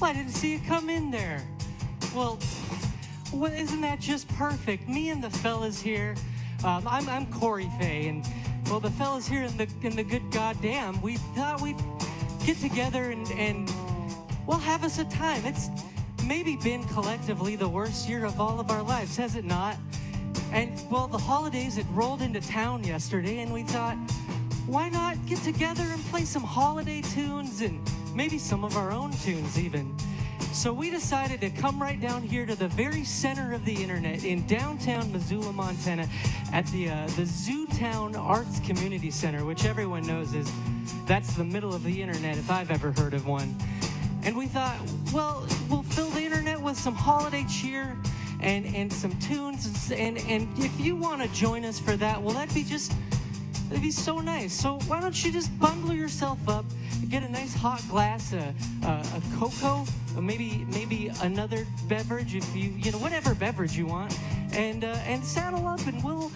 I didn't see you come in there. Well, isn't that just perfect? Me and the fellas here, I'm Cory Fay, and well, the fellas here in the good goddamn, we thought we'd get together and well, have us a time. It's maybe been collectively the worst year of all of our lives, has it not? And well, the holidays had rolled into town yesterday, and we thought, why not get together and play some holiday tunes and maybe some of our own tunes even. So we decided to come right down here to the very center of the internet in downtown Missoula, Montana, at the Zootown Arts Community Center, which everyone knows that's the middle of the internet if I've ever heard of one. And we thought, well, we'll fill the internet with some holiday cheer and some tunes, and if you want to join us for that, well, that'd be so nice. So why don't you just bundle yourself up, get a nice hot glass of cocoa, or maybe another beverage, if you know, whatever beverage you want, and saddle up, and we'll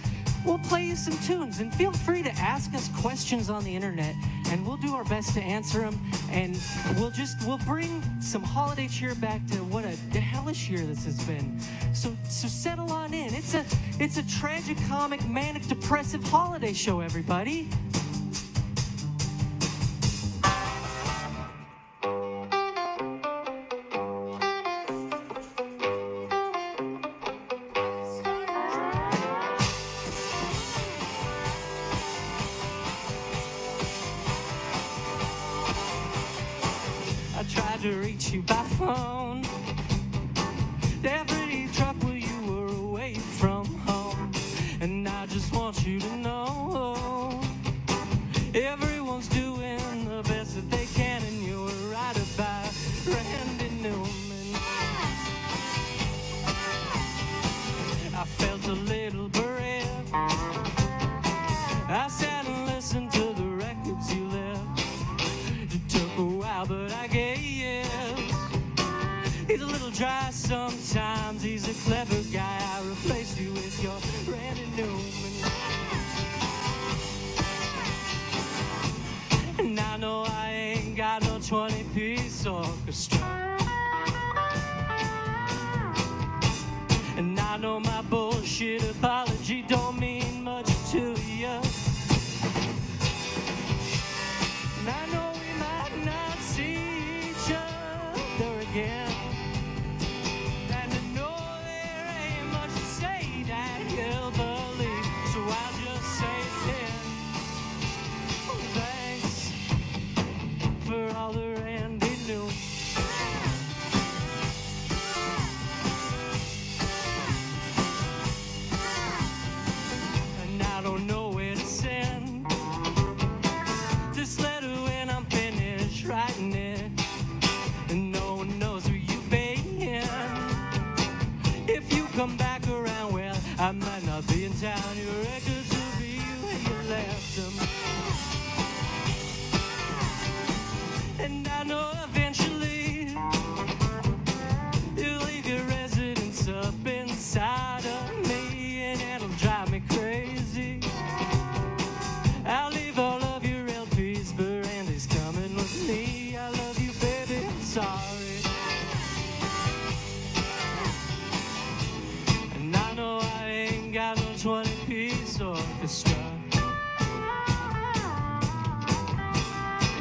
play you some tunes. And feel free to ask us questions on the internet, and we'll do our best to answer them. And we'll bring some holiday cheer back to what a hellish year this has been. So settle on in. It's a Tragicomic, Manic, Depressive holiday show, everybody. I tried to reach you by phone. Every truck where you were away from home. And I just want you to know everyone's doing the best that they can, and you're right about Randy Newman. I felt a little bereft. I sat and listened to the records you left. It took a while, but I guess he's a little dry sometimes. He's a clever guy. I replaced you with your Randy Newman. And I know I ain't got no 20-piece orchestra. And I know my bullshit apology don't mean much to you. And I know we might not see each other again. And I know there ain't much to say that you'll believe. So I'll just say then, thanks for all the Randy knew. And I don't know where to send this letter when I'm finished writing it. And no one knows who you've been. If you come back around, well, I might not be in town. Your records will be where you left them. And I know eventually you'll leave your residence up inside of me, and it'll drive me crazy. I'll leave all of your LPs, but Randy's coming with me. I love you, baby, I'm sorry. And I know I ain't got no 20-piece orchestra.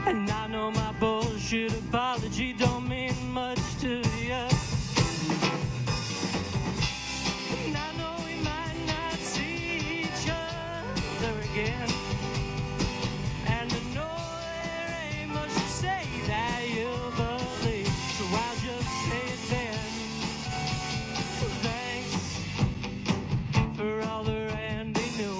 And I know my bullshit apology don't mean much to you. And I know we might not see each other again. And I know there ain't much to say that you'll believe. So I'll just say it then. Thanks for all the Randy knew.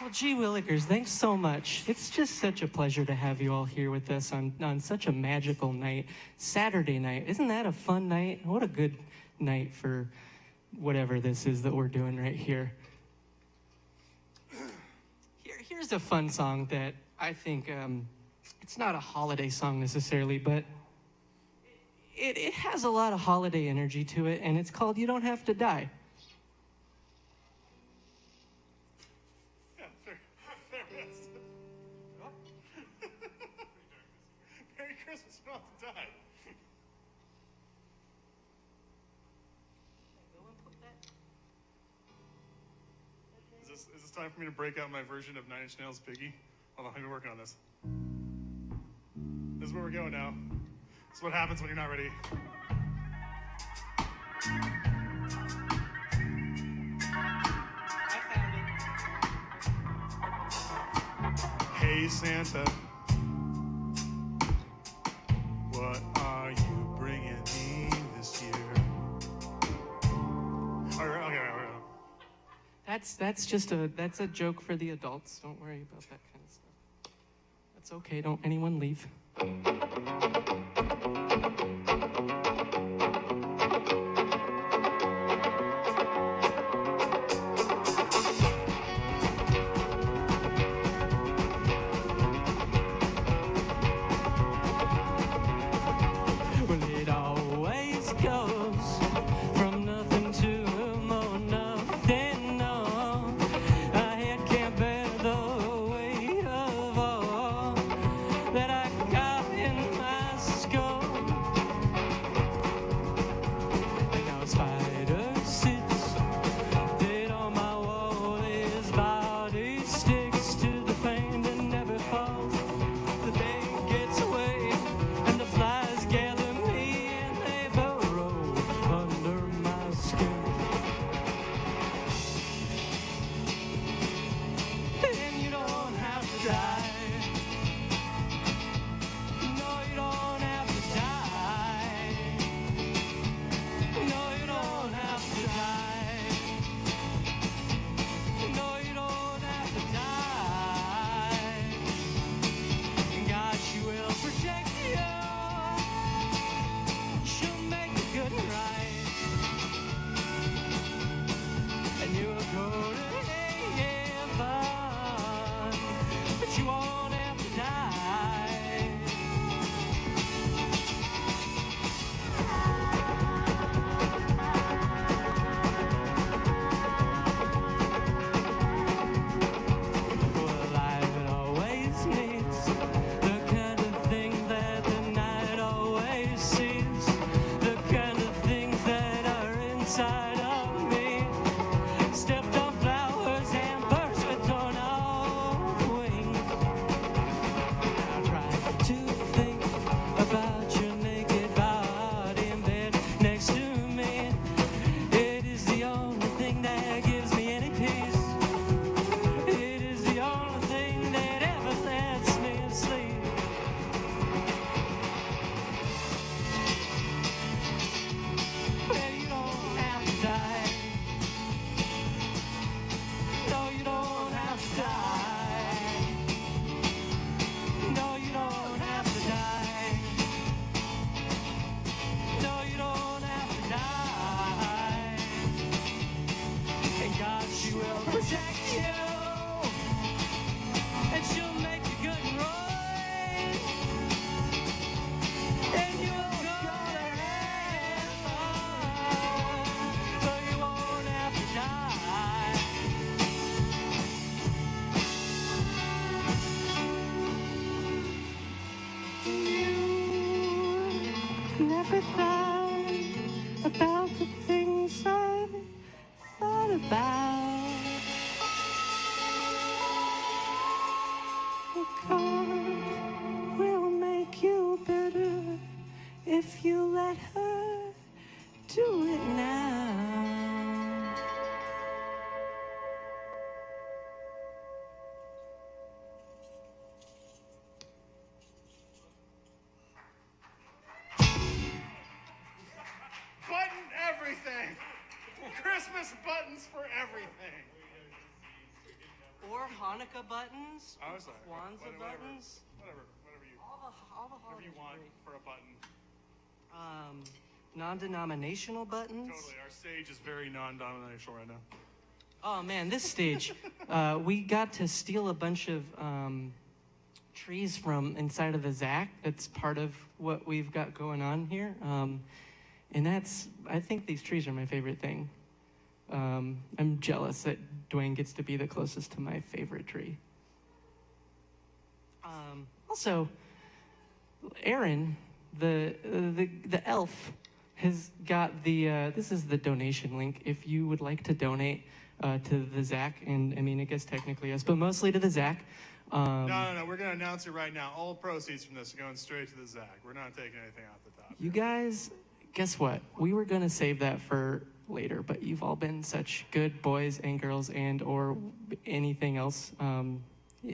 Well, gee willikers, thanks so much. It's just such a pleasure to have you all here with us on such a magical night, Saturday night. Isn't that a fun night? What a good night for whatever this is that we're doing right here. Here's a fun song that I think, it's not a holiday song necessarily, but it has a lot of holiday energy to it, and it's called You Don't Have to Die. Yeah, there it is. Merry Christmas, you don't have to die. Is this time for me to break out my version of 9 Inch Nails' Piggy? Hold on, I've been working on this. This is where we're going now. This is what happens when you're not ready. I found it. Hey Santa, what are you bringing me this year? Okay. That's just a joke for the adults. Don't worry about that kind of stuff. That's okay. Don't anyone leave. Well, it always goes from nothing to more nothing. No, my head can't bear the weight of all that I got in my skull. And now a spider sits dead on my wall. His body sticks to the pain and never falls. The day gets away and the flies gather me and they burrow under my skin. And you don't have to die. No, you don't have to die. No, you don't have to die. No, you don't have to die. God, she will protect you. She'll make it good and right. And you'll go to heaven, but you won't have to die. Well, life always needs the kind of thing that the night always sees, the kind of things that are inside of me. Stepped on flowers and birds with torn off wings. I try to think about your naked body in bed next to me. It is the only thing that gives me any peace. It is the only thing that ever lets me sleep. Well, you don't have to die. No, you don't have to die. No, you don't have to die. No, you don't have to die. And God, she will protect you. And she'll make you good and right. And you'll go to heaven, but you won't have to die. You never thought about the things I thought about. God will make you better if you let her do it now. Button everything! Christmas buttons for everything! Or Hanukkah buttons, Oh, sorry. Kwanzaa Whatever. buttons, Whatever you all the whatever you holidays want are great. for a button. Non-denominational buttons. Totally. Our stage is very non-denominational right now. Oh man, this stage, we got to steal a bunch of trees from inside of the Zach. That's part of what we've got going on here. And I think these trees are my favorite thing. I'm jealous that Dwayne gets to be the closest to my favorite tree. Also, Aaron, the elf, has got this is the donation link. If you would like to donate to the Zach, and I mean, I guess technically us, but mostly to the Zach. No. We're going to announce it right now. All proceeds from this are going straight to the Zach. We're not taking anything off the top. You guys, guess what? We were going to save that for later, but you've all been such good boys and girls and or anything else.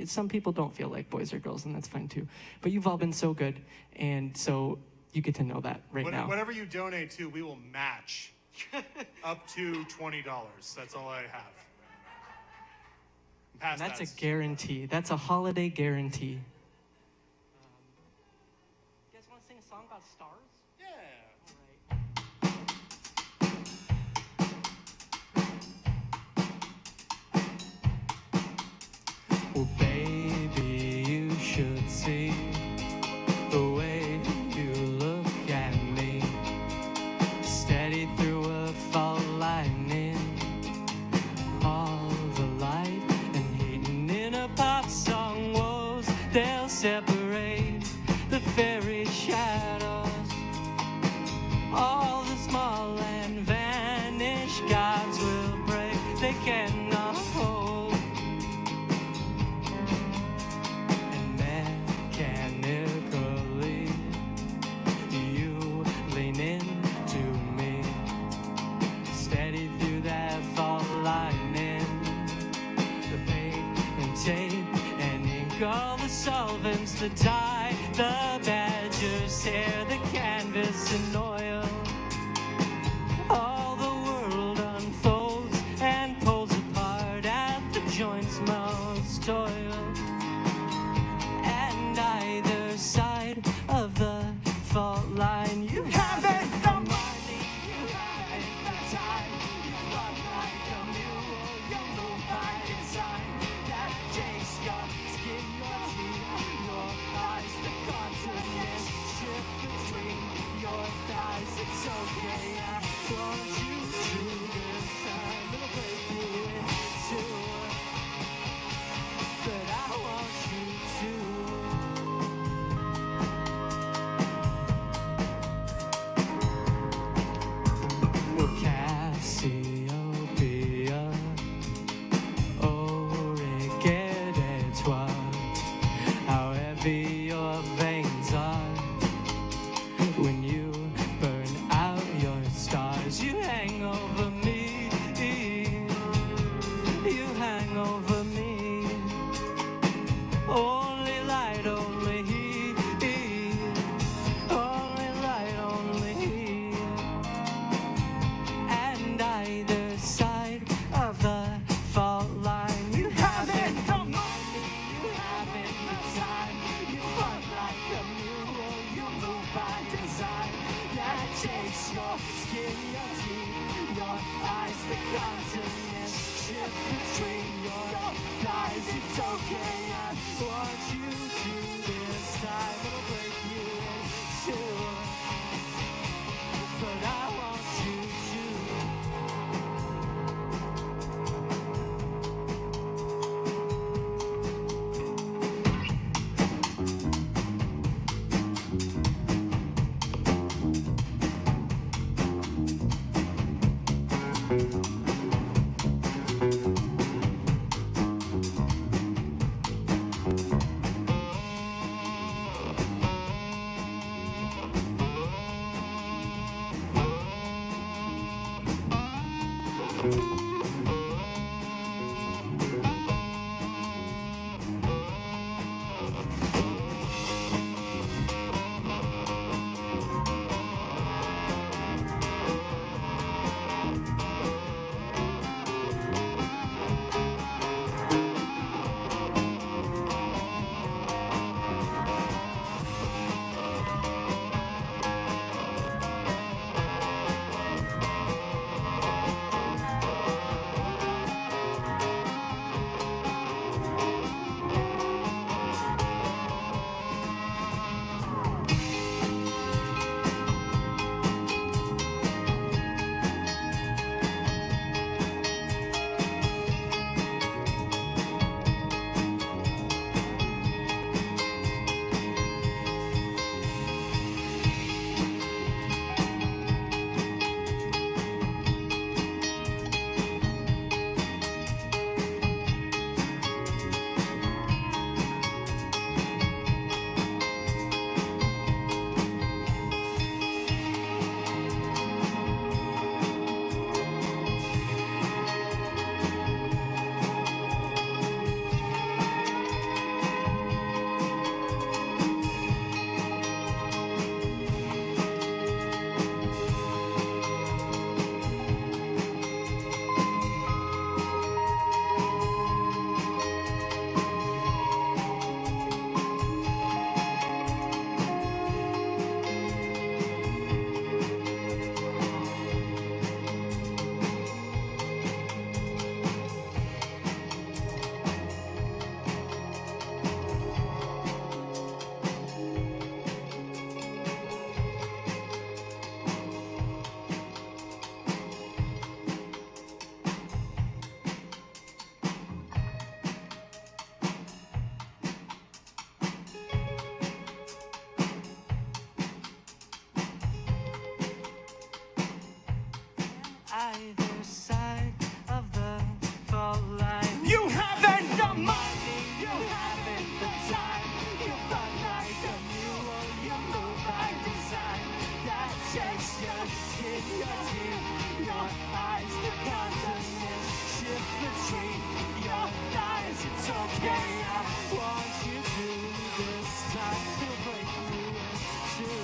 Some people don't feel like boys or girls, and that's fine too. But you've all been so good, and so you get to know that now. Whatever you donate to, we will match up to $20. That's all I have. That's a guarantee. That's a holiday guarantee. You guys want to sing a song about stars? Yeah. All right. Well, baby, you should see the way you look at me, steady through a fall lightning, all the light and heating in a pop song woes. They'll separate the fairy shadows, all the small and vanished gods will break. They cannot hold, and mechanically you lean into me, steady through that fall lightning. The paint and tape and ink, all the solvents, the dye, the badger's hair, the canvas and oil. All the world unfolds and pulls apart at the joints most toil. And either side of the fault line, you haven't the money, you haven't the time. You run like a mule, you move by design. That takes your skin, your teeth, your eyes, the continents shift between your thighs. It's okay, I want you to this time. It'll break you in two, but I want you to. Well, Cassiopeia, toi, how heavy your veins are. When you burn out your stars, you hang over me. You hang over me. Only light, only heat. Only light, only heat. And either side of the fault line, you haven't the money, you haven't the time. You fuck like a mule, you move by design. That takes your skin, your teeth, your eyes, the continents shift between your thighs. It's okay, I want you to this time. It'll break you in two, but I want you to. okay. I want you to this time. It'll break through too.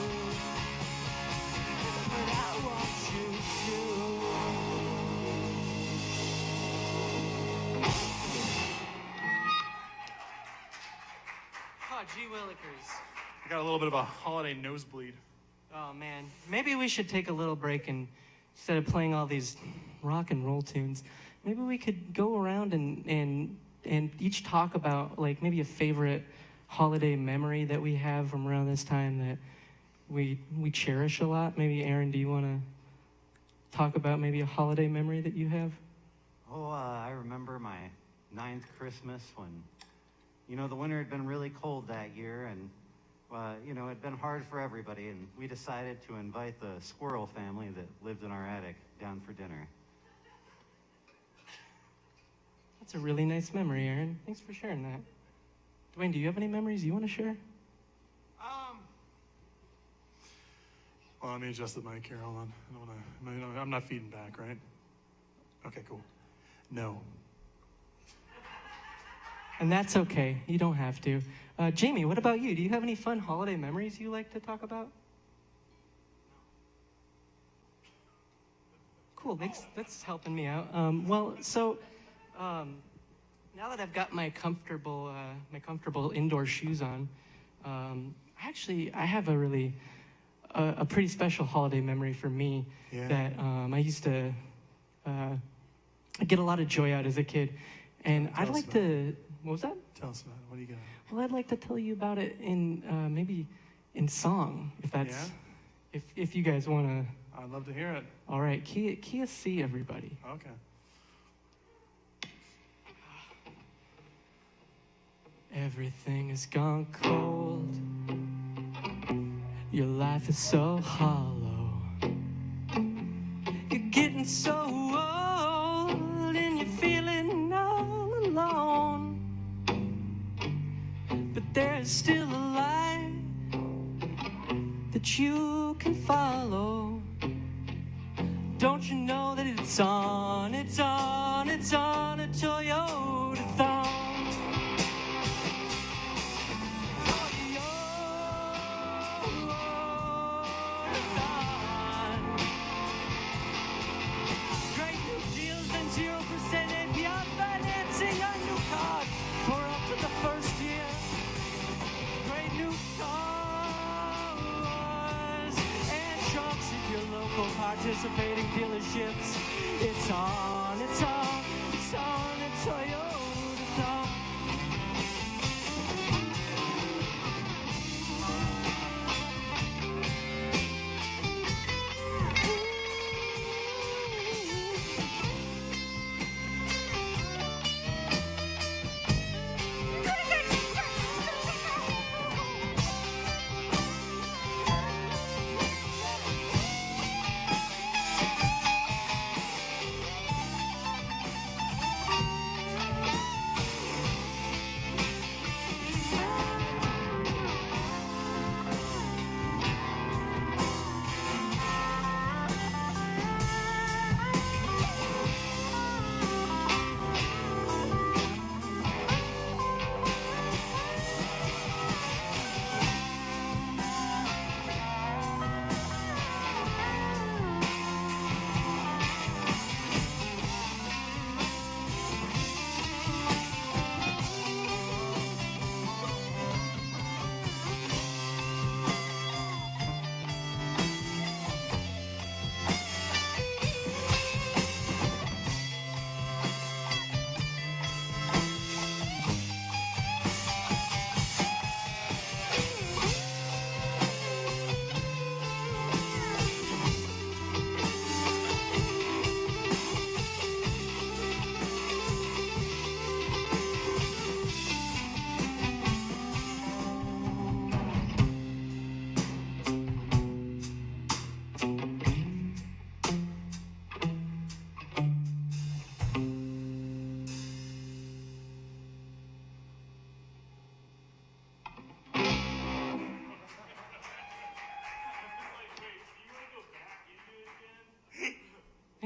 But I want you to. Oh, gee willikers. I got a little bit of a holiday nosebleed. Oh man, maybe we should take a little break and instead of playing all these rock and roll tunes, maybe we could go around and each talk about like maybe a favorite holiday memory that we have from around this time that we cherish a lot. Maybe Aaron, do you want to talk about maybe a holiday memory that you have? Oh, I remember my 9th Christmas when, the winter had been really cold that year, and, it had been hard for everybody, and we decided to invite the squirrel family that lived in our attic down for dinner. That's a really nice memory, Aaron. Thanks for sharing that. Dwayne, do you have any memories you want to share? Well, let me adjust the mic here. Hold on. I'm not feeding back, right? Okay, cool. No. And that's okay. You don't have to. Jamie, what about you? Do you have any fun holiday memories you like to talk about? Cool. Thanks. That's helping me out. Now that I've got my comfortable indoor shoes on, I have a pretty special holiday memory for me that I used to get a lot of joy out as a kid, and I'd like to. What was that? Tell us about it. What do you got? Well, I'd like to tell you about it in maybe in song, if that's if you guys want to. I'd love to hear it. All right, key of C, everybody. Okay. Everything has gone cold. Your life is so hollow. You're getting so old and you're feeling all alone. But there's still a light that you can follow. Don't you know that it's on, it's on, it's on a Toyota thong. Great new deals and 0% APR financing on new cars for up to the first year. Great new cars and trucks at your local participating dealerships. It's on, it's on, it's on a Toyota thong.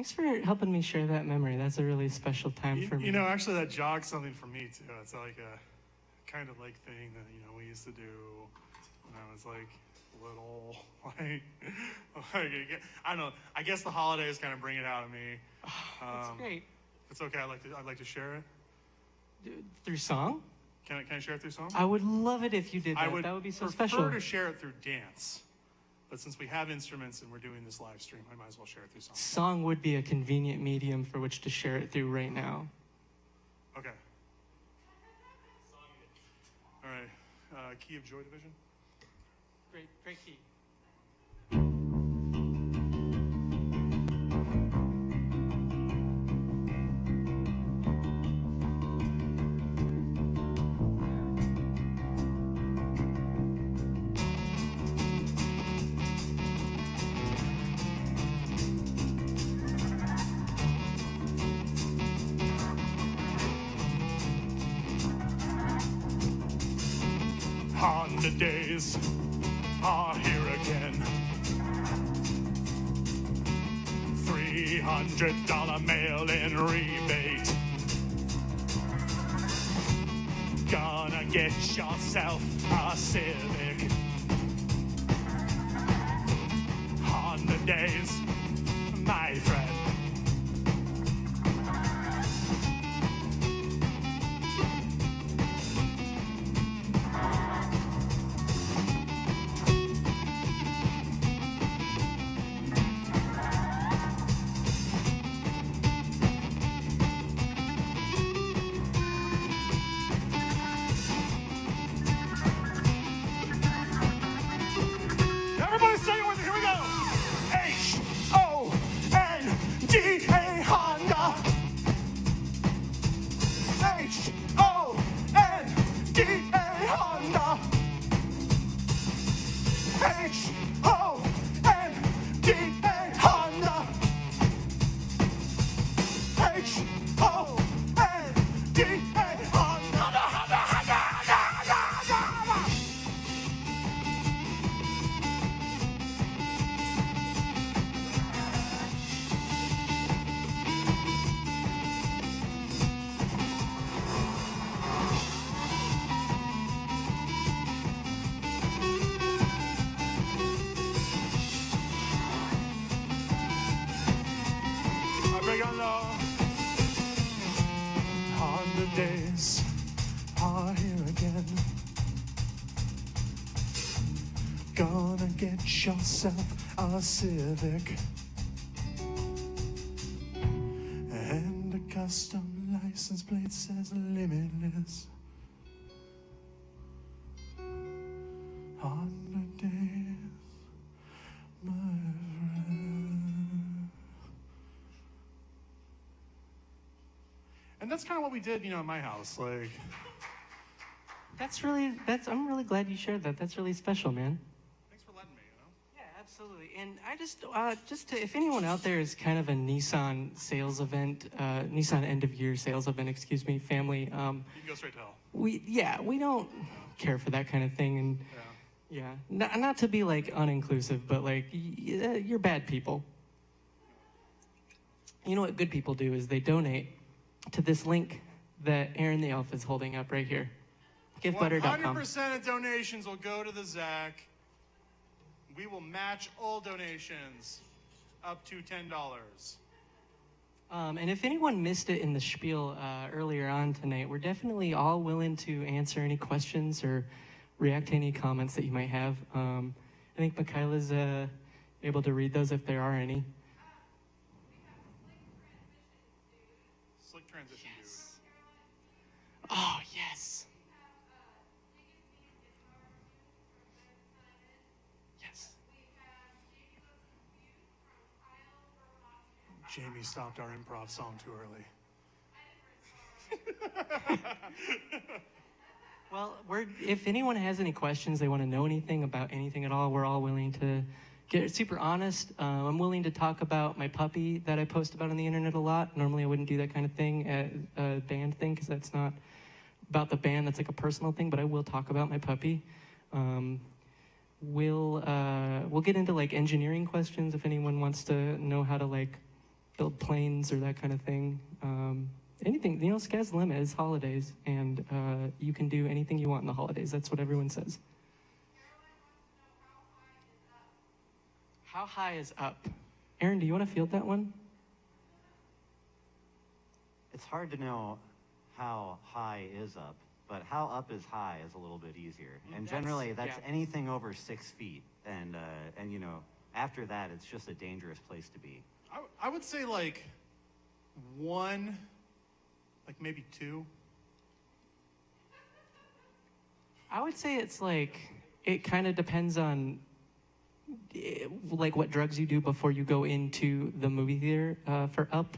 Thanks for helping me share that memory. That's a really special time for me. You know, actually, that jogs something for me too. It's like a kind of like thing that we used to do when I was like little. Like I don't know. I guess the holidays kind of bring it out of me. That's great. If it's okay, I'd like to share it. Through song? Can I share it through song? I would love it if you did that. That would be so special. I would prefer to share it through dance. But since we have instruments and we're doing this live stream, I might as well share it through song. Song would be a convenient medium for which to share it through right now. Okay. All right. Key of Joy Division. Great key. Honda days are here again. $300 mail-in rebate. Gonna get yourself a Civic. Honda days, my friend. Everybody say it with me. Here we go. H-O-N-D-A Honda. H-O-N-D-A Honda. H-O-N-D-A Honda. H-O-N-D-A Honda. I bring on the Honda days are here again. Gonna get yourself a Civic and a custom license plate says limitless. Honda days, my friend. And that's kind of what we did, in my house. Like, I'm really glad you shared that. That's really special, man. thanks for letting me, Yeah, absolutely. And I if anyone out there is kind of a Nissan sales event, Nissan end of year sales event, family. You can go straight to hell. We don't care for that kind of thing. And yeah, not to be like uninclusive, but like you're bad people. You know what good people do is they donate to this link that Aaron the Elf is holding up right here. GiveButter.com. 100% of donations will go to the Zach. We will match all donations up to $10. And if anyone missed it in the spiel earlier on tonight, we're definitely all willing to answer any questions or react to any comments that you might have. I think Michaela's able to read those if there are any. Slick transition, dude. Oh, yes. Yes. Jamie stopped our improv song too early. Well, if anyone has any questions, they want to know anything about anything at all, we're all willing to get super honest. I'm willing to talk about my puppy that I post about on the internet a lot. Normally I wouldn't do that kind of thing at a band thing because that's not about the band. That's like a personal thing, but I will talk about my puppy. We'll get into like engineering questions if anyone wants to know how to like build planes or that kind of thing. Anything, you know, sky's the limit. It's holidays, and you can do anything you want in the holidays. That's what everyone says. How high is up? Aaron, do you want to field that one? It's hard to know how high is up, but how up is high is a little bit easier. And generally, that's anything over 6 feet. And you know, after that, it's just a dangerous place to be. I would say like 1, like maybe 2. I would say it's like, it kind of depends on like what drugs you do before you go into the movie theater for Up.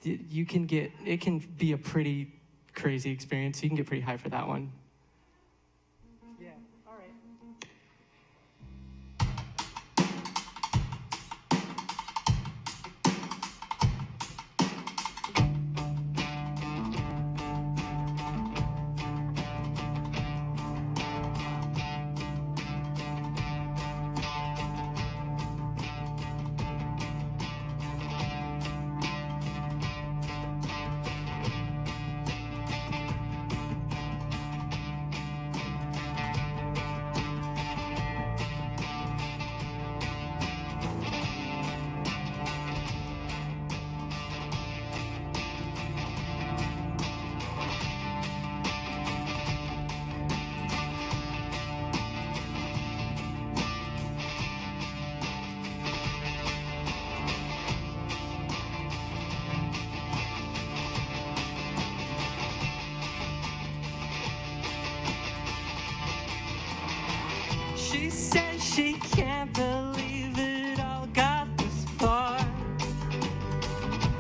You can get, it can be a pretty crazy experience. You can get pretty high for that one. Yeah, all right. She says she can't believe it all got this far.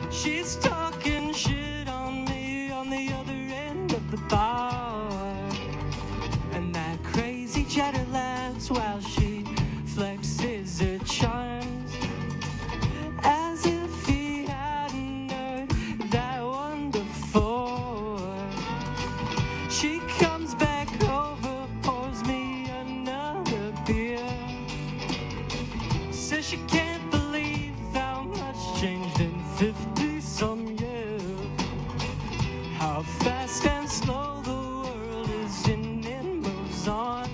She's talking shit on me on the other end of the bar. And that crazy chatter laughs while she flexes her charms, as if he hadn't heard that one before. She comes back over, pours me another beer. Says she can't believe how much changed in 50-some years. How fast and slow the world is and it moves on.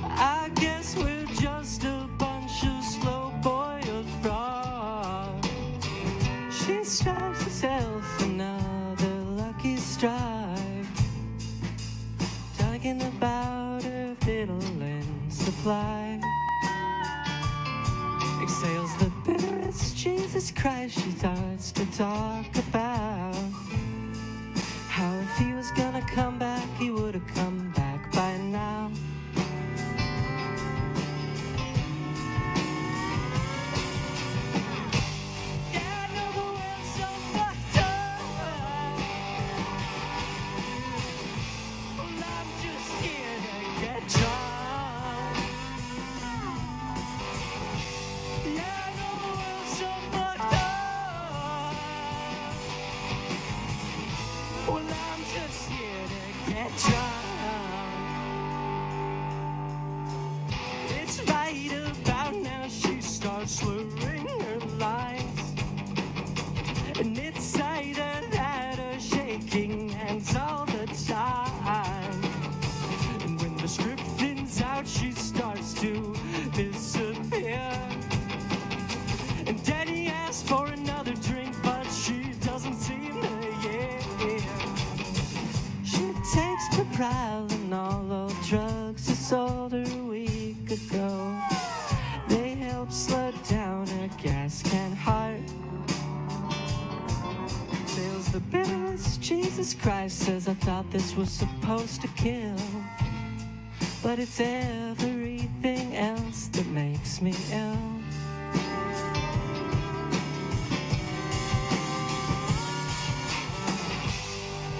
I guess we're just a bunch of slow-boiled frogs. She strikes herself another lucky strike, talking about her fiddle and supply. Exhales the bitterest, Jesus Christ. She starts to talk about how if he was gonna come back, he would have come back by now. Yeah, I know the world's so fucked up. Well, I'm just here to get drunk. Yeah, I know the world's so fucked up. Well, I'm just here to get drunk. It's right about now she starts slurring her lines, and it's either that or shaking hands all the time. And when the script thins out, she starts to disappear. And Daddy asks for another drink, but she doesn't seem to hear. She takes propranolol drugs she sold her a week ago. They help slow down her gas can heart. Sails the bitterest, Jesus Christ. Says I thought this was supposed to kill, but it's everything else that makes me ill.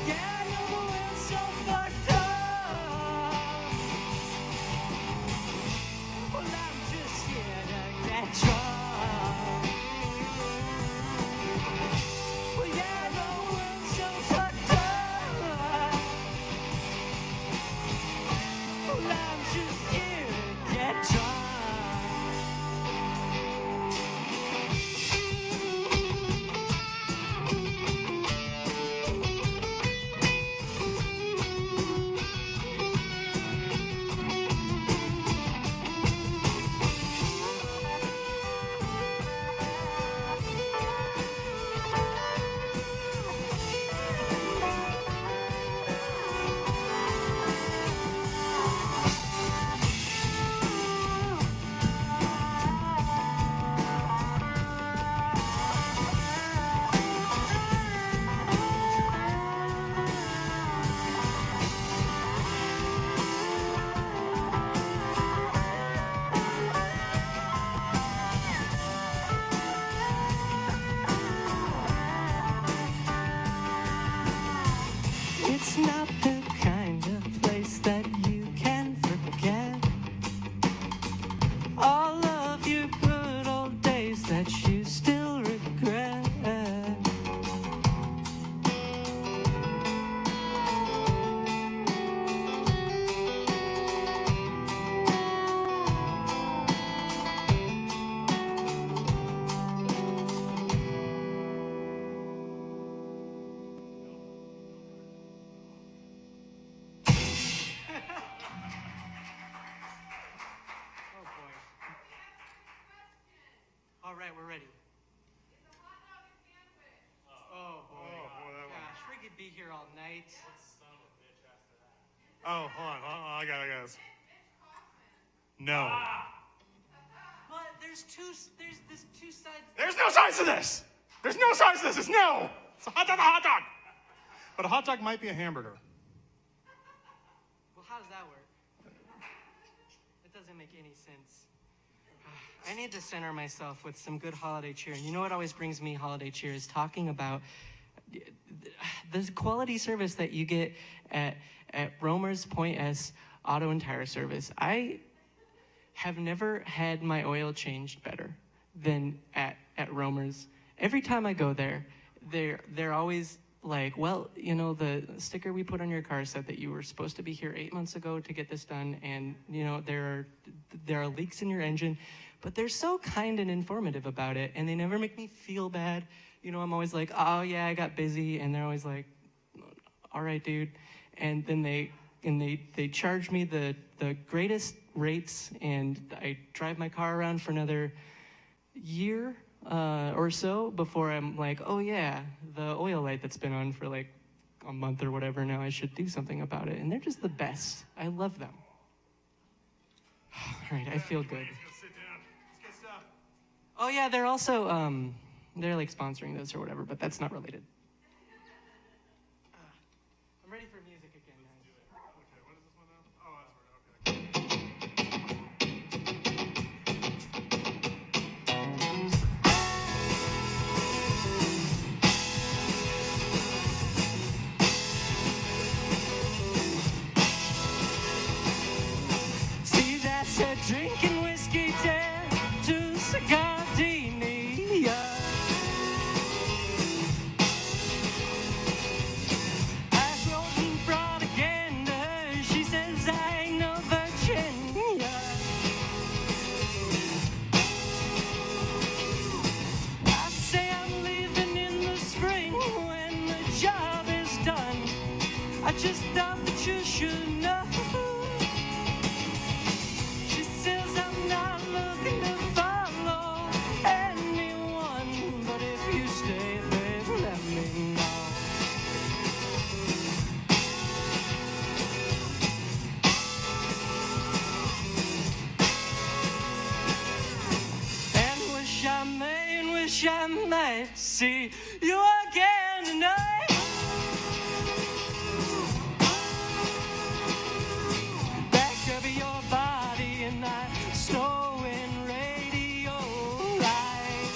Yeah, I know the world's so fucked up. Well, I'm just here to get drunk. Well, yeah, I know the world's so fucked up. Well, I'm just here to get drunk. It's not the kind of place that you can forget. All of your good old days that you still regret. Oh boy. All right, we're ready. Oh boy. Gosh, we could be here all night. Oh, hold on. I got this. No. But there's two sides. There's no size to this. There's no size to this. It's no. It's a hot dog. But a hot dog might be a hamburger. Well, how does that work? It doesn't make any sense. I need to center myself with some good holiday cheer. And you know what always brings me holiday cheer is talking about the quality service that you get at Romer's Point S Auto and Tire Service. I have never had my oil changed better than at Romer's. Every time I go there, they're always like, well, you know, the sticker we put on your car said that you were supposed to be here 8 months ago to get this done, and you know there are leaks in your engine, but they're so kind and informative about it, and they never make me feel bad. You know, I'm always like, oh yeah, I got busy, and they're always like, all right, dude, and then they charge me the greatest rates, and I drive my car around for another year or so before I'm like, oh yeah, the oil light that's been on for like a month or whatever, now I should do something about it. And they're just the best. I love them. All right, I feel good. Oh yeah, they're also they're like sponsoring this or whatever, but that's not related. I'm ready for music again, guys. Okay, what is this one now? Oh, that's right. Okay. See, that's a drinking whiskey dare to Sagardini. I wrote and brought again to her. She says I ain't no virgin. I say I'm leaving in the spring when the job is done. I just thought that you should know. She says I'm not looking to follow anyone, but if you stay, babe, let me know. And wish I might see you again tonight. Back of your body and that snowing radio light.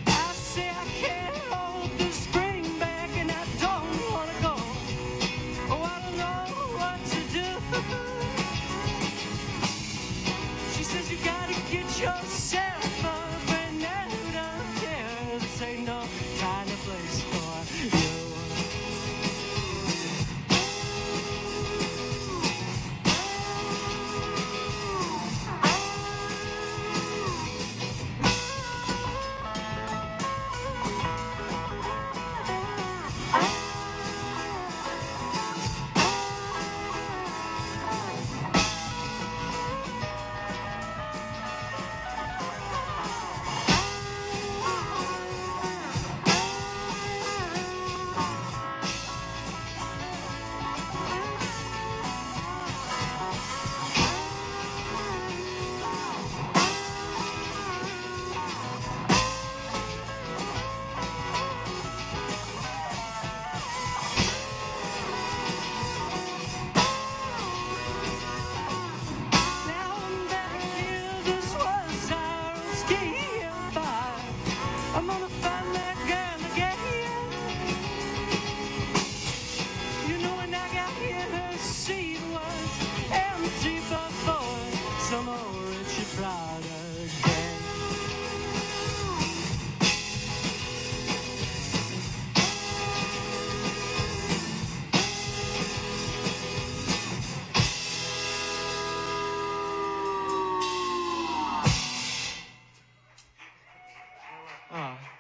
I say I can't hold the spring back and I don't wanna go. Oh, I don't know what to do. She says you gotta get yourself up.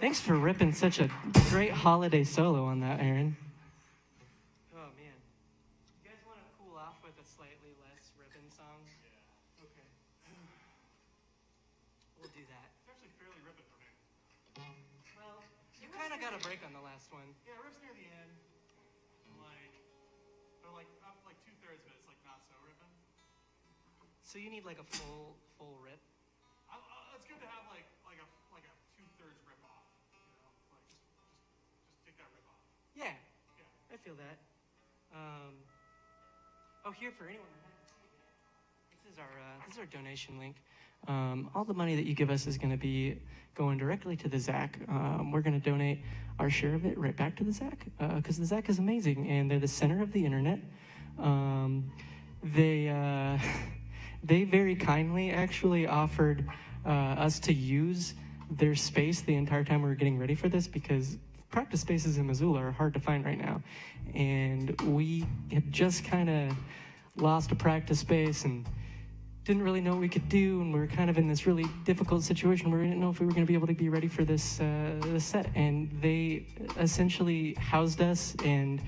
Thanks for ripping such a great holiday solo on that, Aaron. Oh, man. You guys want to cool off with a slightly less ripping song? Yeah. Okay. We'll do that. It's actually fairly ripping for me. Well, you kind of got a break on the last one. Yeah, riffs near the end. They're like up like 2/3, but it's like not so ripping. So you need like a full rip? It's good to have like a 2/3 rip off. You know, like just take that rip off. Yeah. Yeah. I feel that. Here for anyone that hasn't seen it, this is our donation link. All the money that you give us is going to be going directly to the ZAC. We're going to donate our share of it right back to the ZAC because the ZAC is amazing and they're the center of the internet. They very kindly actually offered us to use their space the entire time we were getting ready for this because practice spaces in Missoula are hard to find right now. And we had just kind of lost a practice space and didn't really know what we could do, and we were kind of in this really difficult situation where we didn't know if we were going to be able to be ready for this set. And they essentially housed us and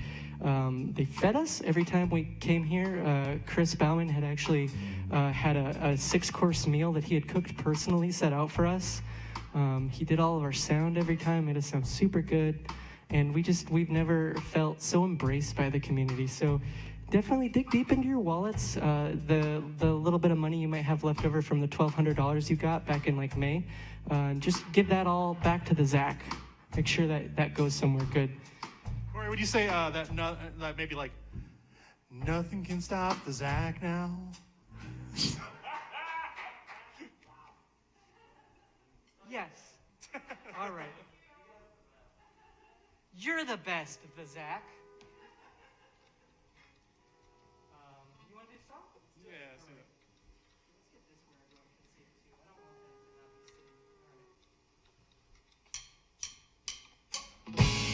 they fed us every time we came here. Chris Bauman had actually had a 6-course meal that he had cooked personally, set out for us. He did all of our sound every time, made us sound super good. And we've never felt so embraced by the community. So definitely dig deep into your wallets. The little bit of money you might have left over from the $1,200 you got back in like May, just give that all back to the ZAC. Make sure that goes somewhere good. Corey, would you say that maybe like nothing can stop the ZAC now? Yes. All right. You're the best, the ZAC. You want to do some? Yeah, let's do that. Let's get this where everyone can see it too. I don't want that to not be seen. All right.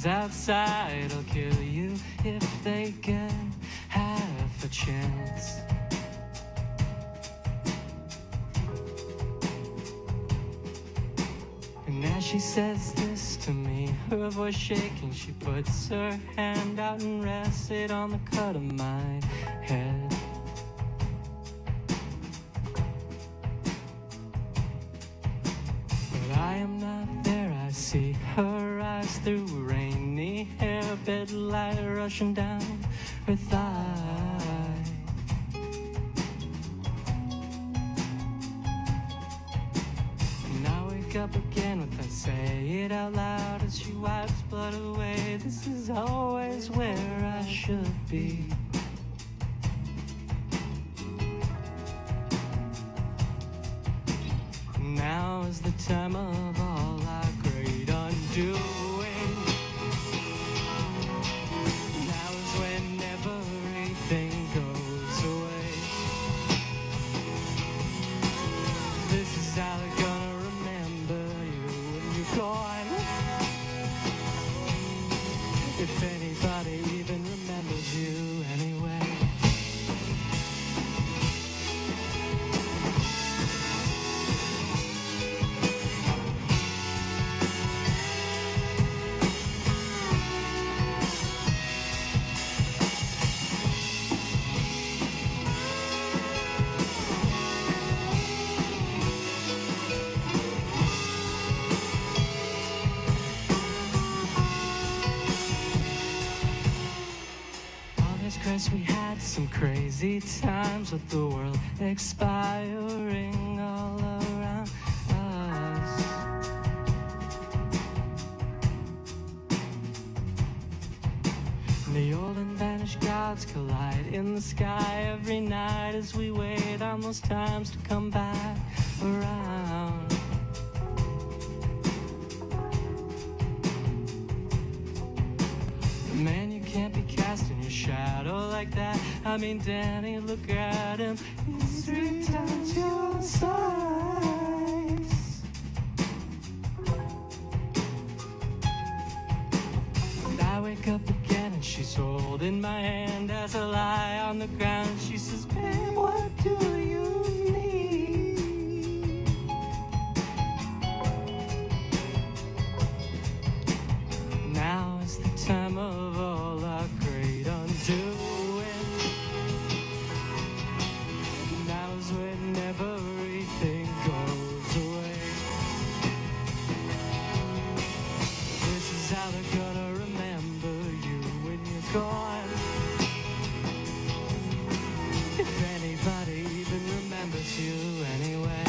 Outside will kill you if they get half a chance. And as she says this to me, her voice shaking, she puts her hand out and rests it on the cut of my head. But I am not there, I see her eyes through rainy hair, bed light rushing down her thigh. And I wake up again with her say it out loud as she wipes blood away. This is always where I should be. Now is the time of all our great undoing. Now is when everything goes away. This is how they're gonna remember you when you're gone. If anybody even remembers you anyway. We had some crazy times with the world expiring all around us. The old and vanished gods collide in the sky every night as we wait on those times to come back around. Man, you can't be casting your shadow like that. I mean, Danny, look at him. He's 3 times your size. And I wake up again and she's holding my hand as I lie on the ground. She says, babe, what do you need? Now is the time of all our great undoing. Now is when everything goes away. This is how they're gonna remember you when you're gone. If anybody even remembers you anyway.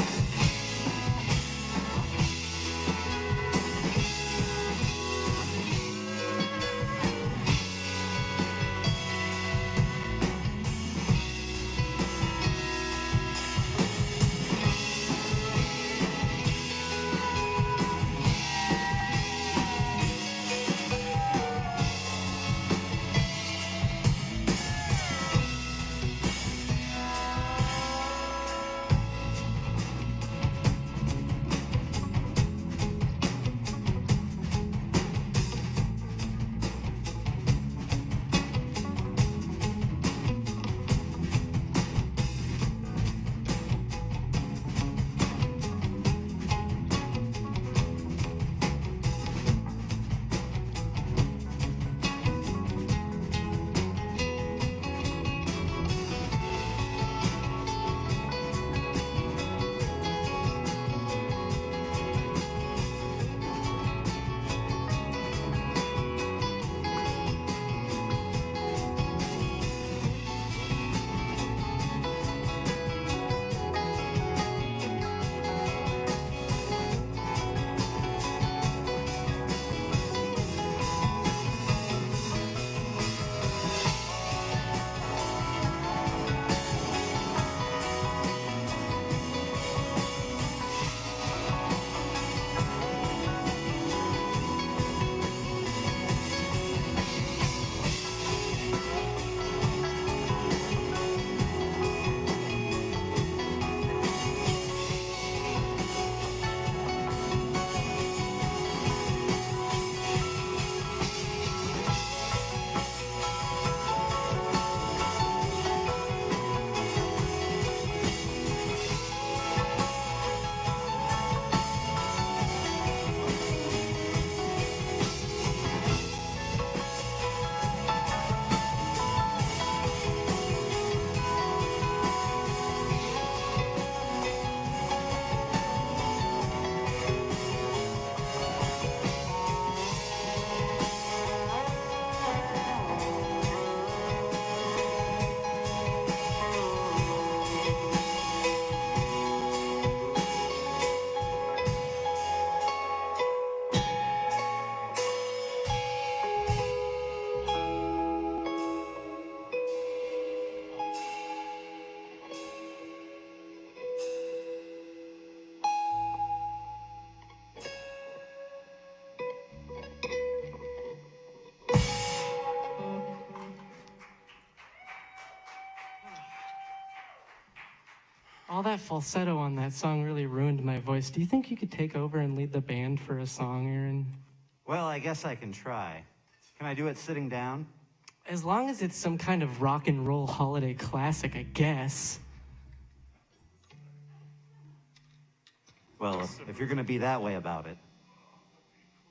All that falsetto on that song really ruined my voice. Do you think you could take over and lead the band for a song, Aaron? Well, I guess I can try. Can I do it sitting down? As long as it's some kind of rock and roll holiday classic, I guess. Well, if you're going to be that way about it.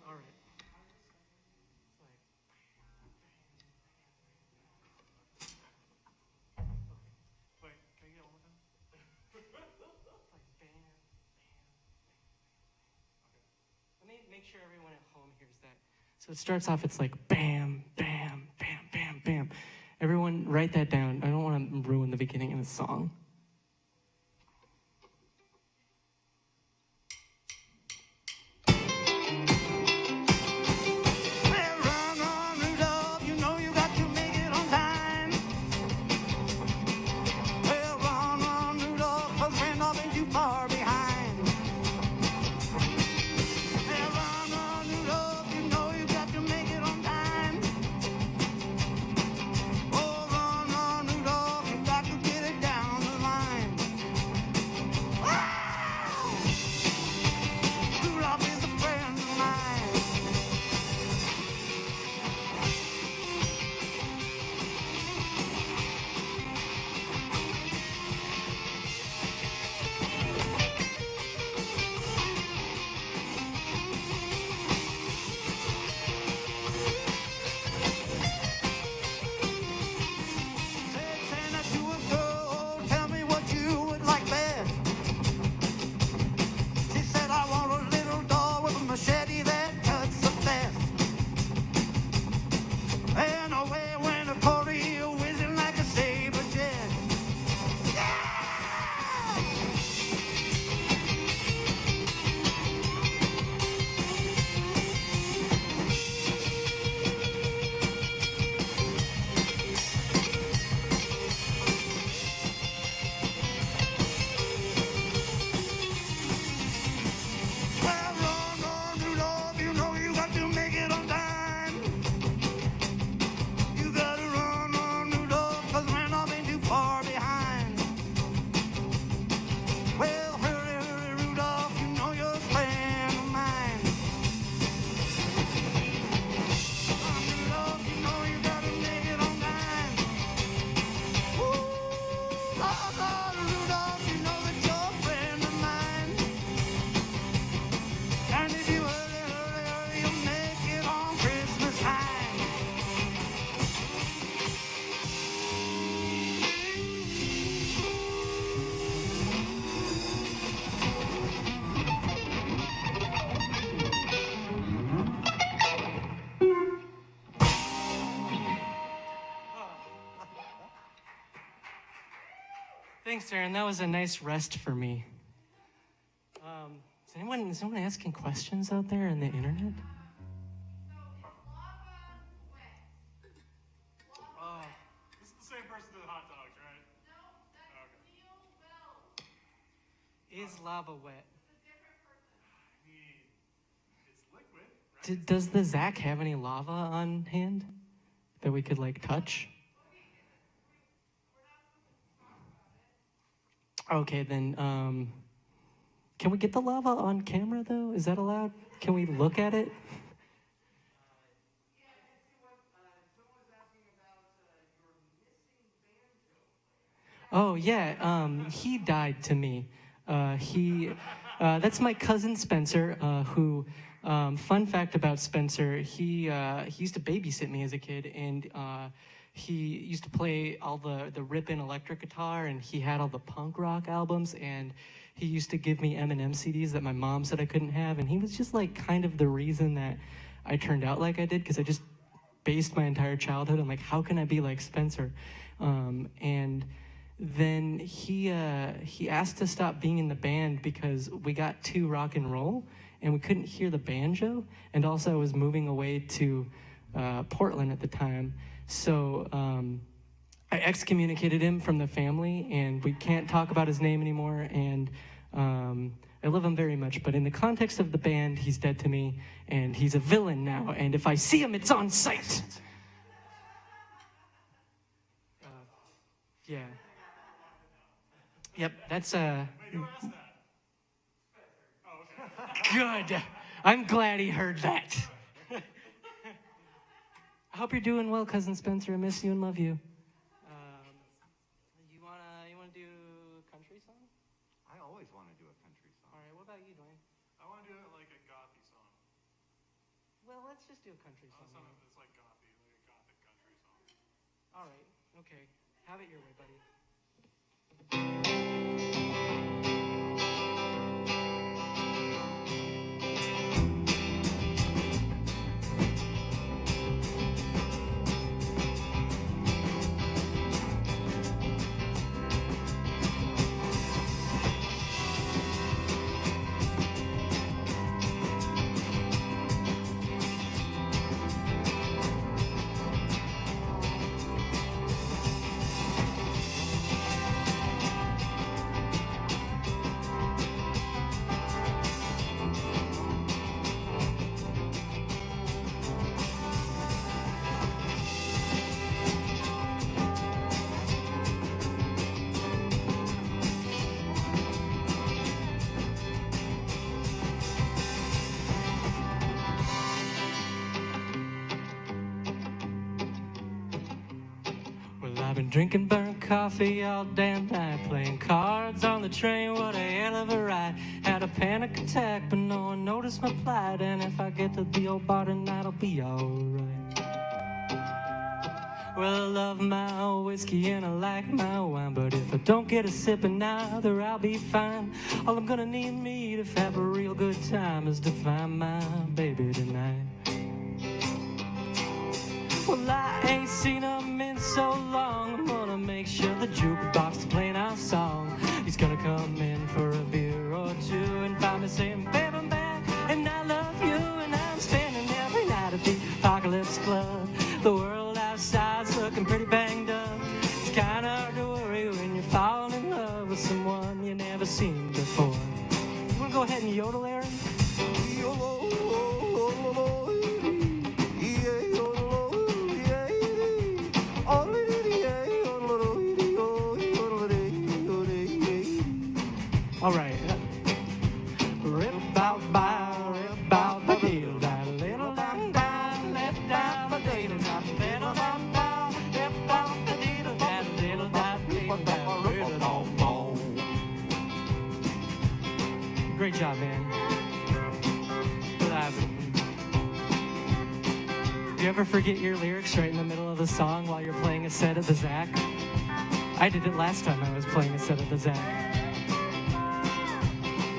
All right. Wait, can you get one more time? Let me make sure everyone at home hears that. So it starts off, it's like bam, bam, bam, bam, bam. Everyone write that down. I don't want to ruin the beginning of the song. Thanks, Aaron. That was a nice rest for me. Is anyone asking questions out there on the internet? This is the same person that did hot dogs, right? Is lava wet? I mean, it's liquid, right? Does the Zach have any lava on hand that we could like touch? Okay, then can we get the lava on camera though? Is that allowed? Can we look at it? Oh yeah, he died to me. That's my cousin Spencer, who, fun fact about Spencer, he used to babysit me as a kid, and he used to play all the rip-in electric guitar, and he had all the punk rock albums, and he used to give me Eminem CDs that my mom said I couldn't have, and he was just like kind of the reason that I turned out like I did, because I just based my entire childhood on like, how can I be like Spencer? And then he asked to stop being in the band because we got too rock and roll and we couldn't hear the banjo, and also I was moving away to Portland at the time, so I excommunicated him from the family, and we can't talk about his name anymore, and I love him very much, but in the context of the band, he's dead to me, and he's a villain now, and if I see him, it's on sight. Yeah. Yep, that's Wait, who asked that? Oh, okay. good. I'm glad he heard that. I hope you're doing well, cousin Spencer. I miss you and love you. You wanna do a country song? I always want to do a country song. All right. What about you, Dwayne? I want to do it like a gothy song. Well, let's just do a country song. Something that's like gothy, like a gothic country song. All right. Okay. Have it your way, buddy. I've been drinking burnt coffee all damn night, playing cards on the train, what a hell of a ride. Had a panic attack, but no one noticed my plight, and if I get to the old bar tonight, I'll be alright. Well, I love my whiskey and I like my wine, but if I don't get a sip another, I'll be fine. All I'm gonna need to have a real good time is to find my baby tonight. Well, I ain't seen him in so long, I'm gonna make sure the jukebox is playing our song. He's gonna come in for a beer or two and find me saying, babe, I'm back, and I love you, and I'm spending every night at the Apocalypse Club. The world outside's looking pretty banged up. It's kinda hard to worry when you're falling in love with someone you never seen before. You wanna go ahead and yodel, Aaron? All right. Rip bow bow, rip bow the deal, da little dum dum, lip down the deal, da little dum dum, rip bow the deal, da little dum dum, little dum dum. Great job, man. Do you ever forget your lyrics right in the middle of the song while you're playing a set at the Zach? I did it last time I was playing a set at the Zach.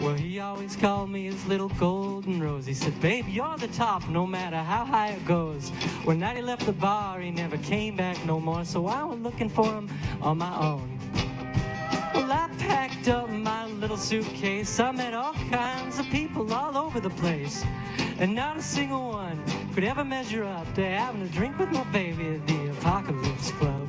Well, he always called me his little golden rose. He said, babe, you're the top, no matter how high it goes. When night he left the bar, he never came back no more, so I went looking for him on my own. Well, little suitcase, I met all kinds of people all over the place. And not a single one could ever measure up to having a drink with my baby at the Apocalypse Club.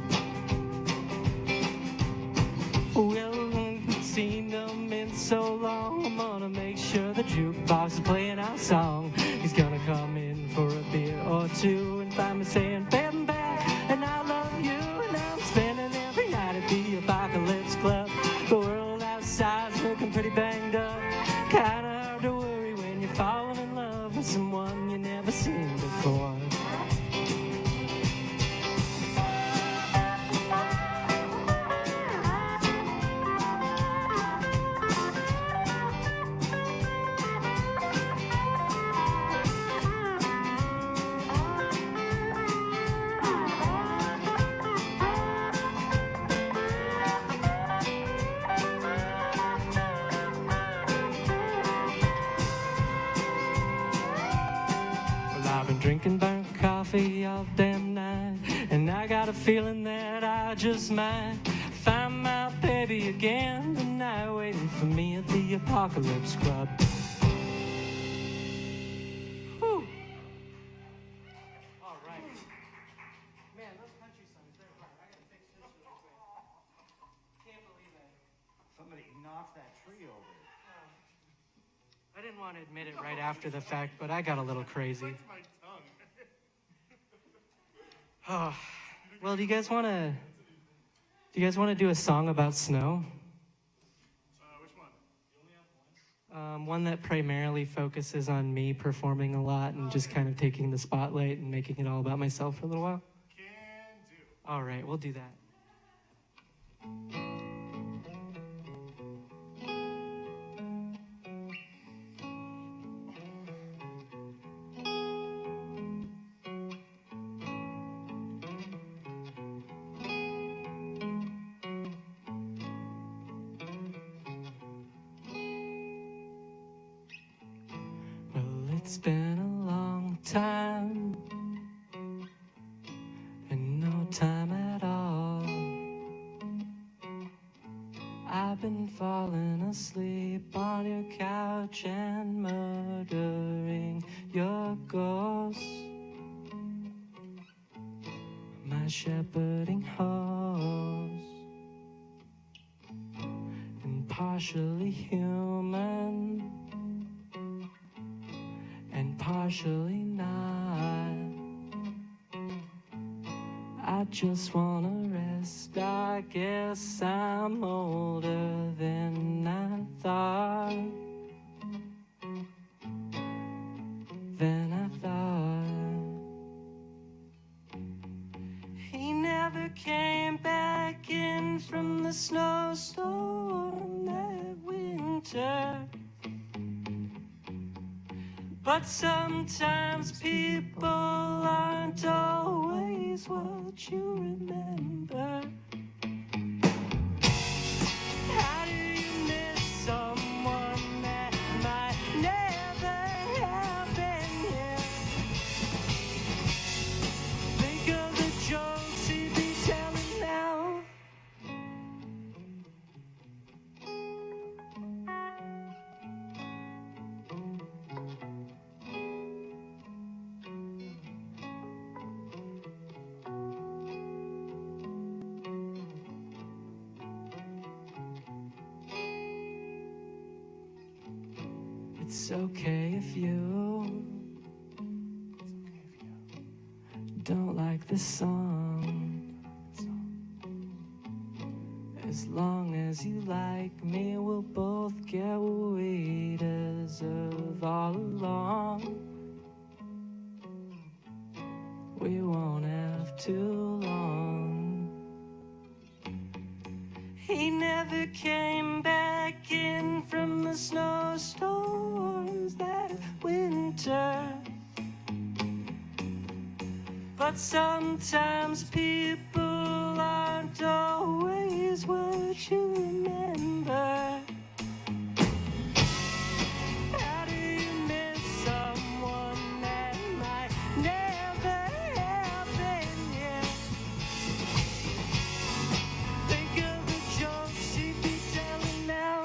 Well, I haven't seen them in so long, I'm gonna make sure the jukebox is playing our song. He's gonna come in for a beer or two and find me saying, babe, I'm back, and I love you, and I'm spending every night at the Apocalypse Club. The world outside's looking pretty banged up, kinda hard to worry when you're falling in love with someone you never seen before. I've been drinking burnt coffee all damn night, and I got a feeling that I just might find my baby again tonight, waiting for me at the Apocalypse Club. Whew. All right. Man, those country songs, they're hard. I gotta fix this real quick. Can't believe it. Somebody knocked that tree over. I didn't want to admit it right after the fact, but I got a little crazy. My tongue. Oh, well, do you guys want to do a song about snow? Which one? You only have one? One that primarily focuses on me performing a lot and just kind of taking the spotlight and making it all about myself for a little while. Can do. All right, we'll do that. It's been a long time, and no time at all. I've been falling asleep on your couch and murdering your ghost. My shepherding horse, and partially human and partially not. I just wanna rest. I guess I'm older than I thought. He never came back in from the snowstorm that winter. But sometimes people aren't always what you remember. How do you miss someone that might never happen here? Think of the jokes he'd be telling now. It's okay if you don't like this song. As long as you like me, we'll both get what we deserve all along. We won't have too long. He never came back in from the snowstorms that winter. But sometimes people aren't always what you remember. How do you miss someone that might never happen yet? Think of the jokes he'd be telling now.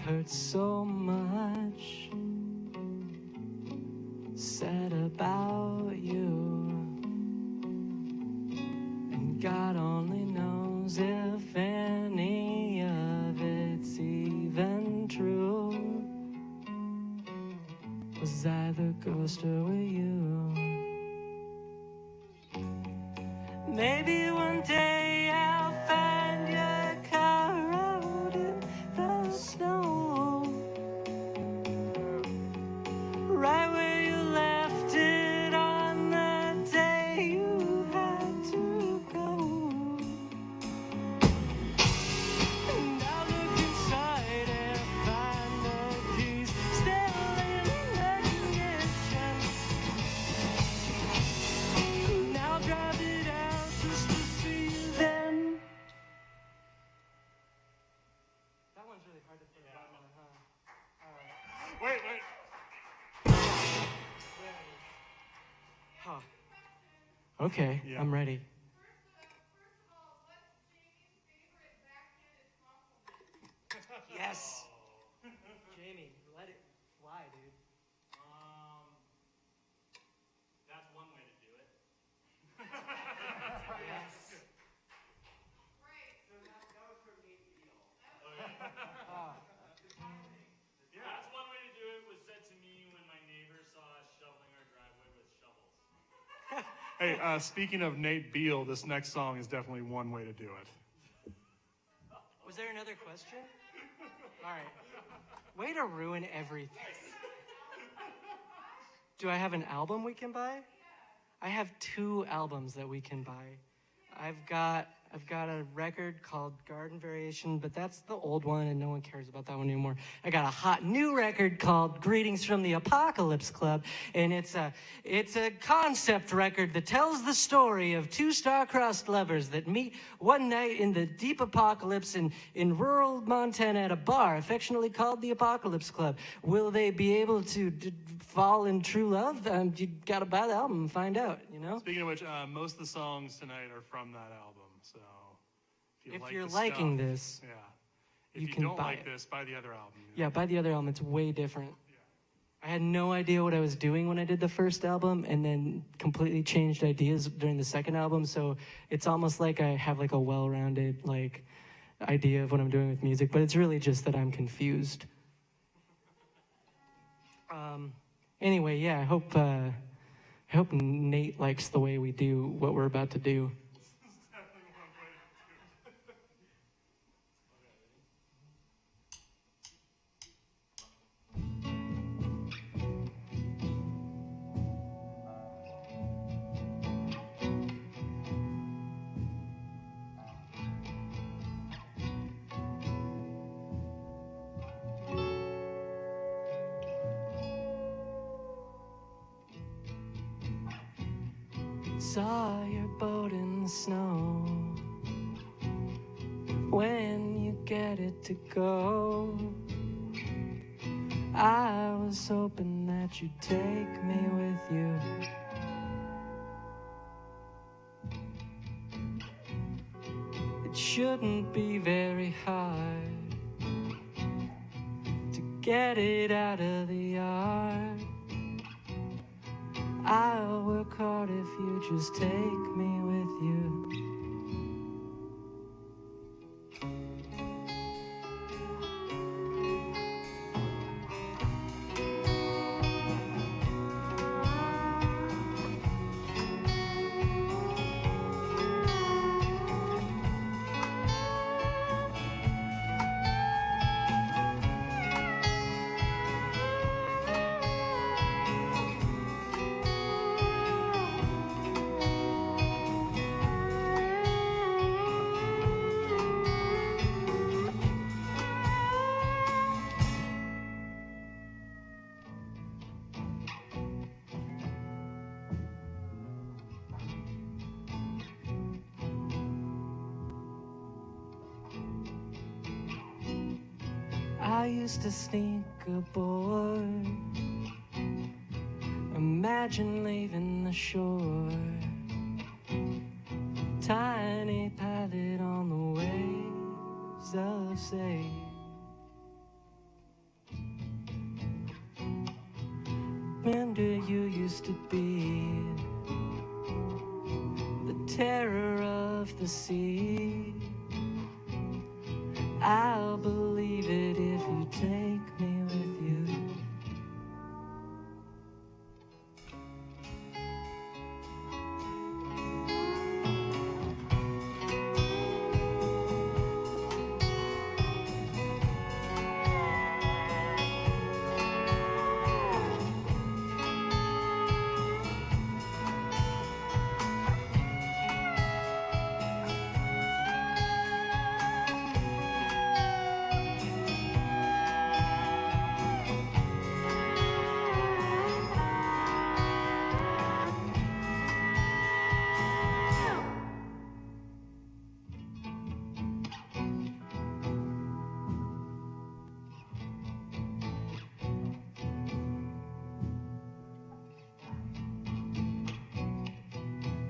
heard so much said about you, and God only knows if any of it's even true. Was I the ghost or were you? Maybe one day I'll find your car out in the snow, right where you left it on the day you had to go. And I'll look inside and find the keys still in the ignition. And I'll drive it out just to see you then. That one's really hard to put a button on, huh? Wait. Huh. Okay, Yeah. I'm ready. Yes. Jamie, let it fly, dude. That's one way to do it. Yes. Yeah, that's one way to do it. Was said to me when my neighbor saw us shoveling our driveway with shovels. Hey, speaking of Nate Beal, this next song is definitely one way to do it. Was there another question? All right. Way to ruin everything. Do I have an album we can buy? I have 2 albums that we can buy. I've got a record called Garden Variation, but that's the old one and no one cares about that one anymore. I got a hot new record called Greetings from the Apocalypse Club, and it's a concept record that tells the story of 2 star-crossed lovers that meet one night in the deep apocalypse in rural Montana at a bar affectionately called the Apocalypse Club. Will they be able to fall in true love? You gotta buy the album and find out, you know? Speaking of which, most of the songs tonight are from that album. So If like you're the liking stuff, this, yeah. If you you can don't buy like it. this, buy the other album. Yeah, buy the other album. It's way different. I had no idea what I was doing when I did the first album, and then completely changed ideas during the second album. So it's almost like I have like a well-rounded like idea of what I'm doing with music, but it's really just that I'm confused. Anyway, yeah, I hope Nate likes the way we do what we're about to do. Saw your boat in the snow. When you get it to go, I was hoping that you'd take me with you. It shouldn't be very hard to get it out of the yard. I'll work hard if you just take me with you. I used to sneak aboard. Imagine leaving the shore. Tiny pilot on the waves of say. wonder you used to be the terror of the sea. I'll believe it if you take me with you.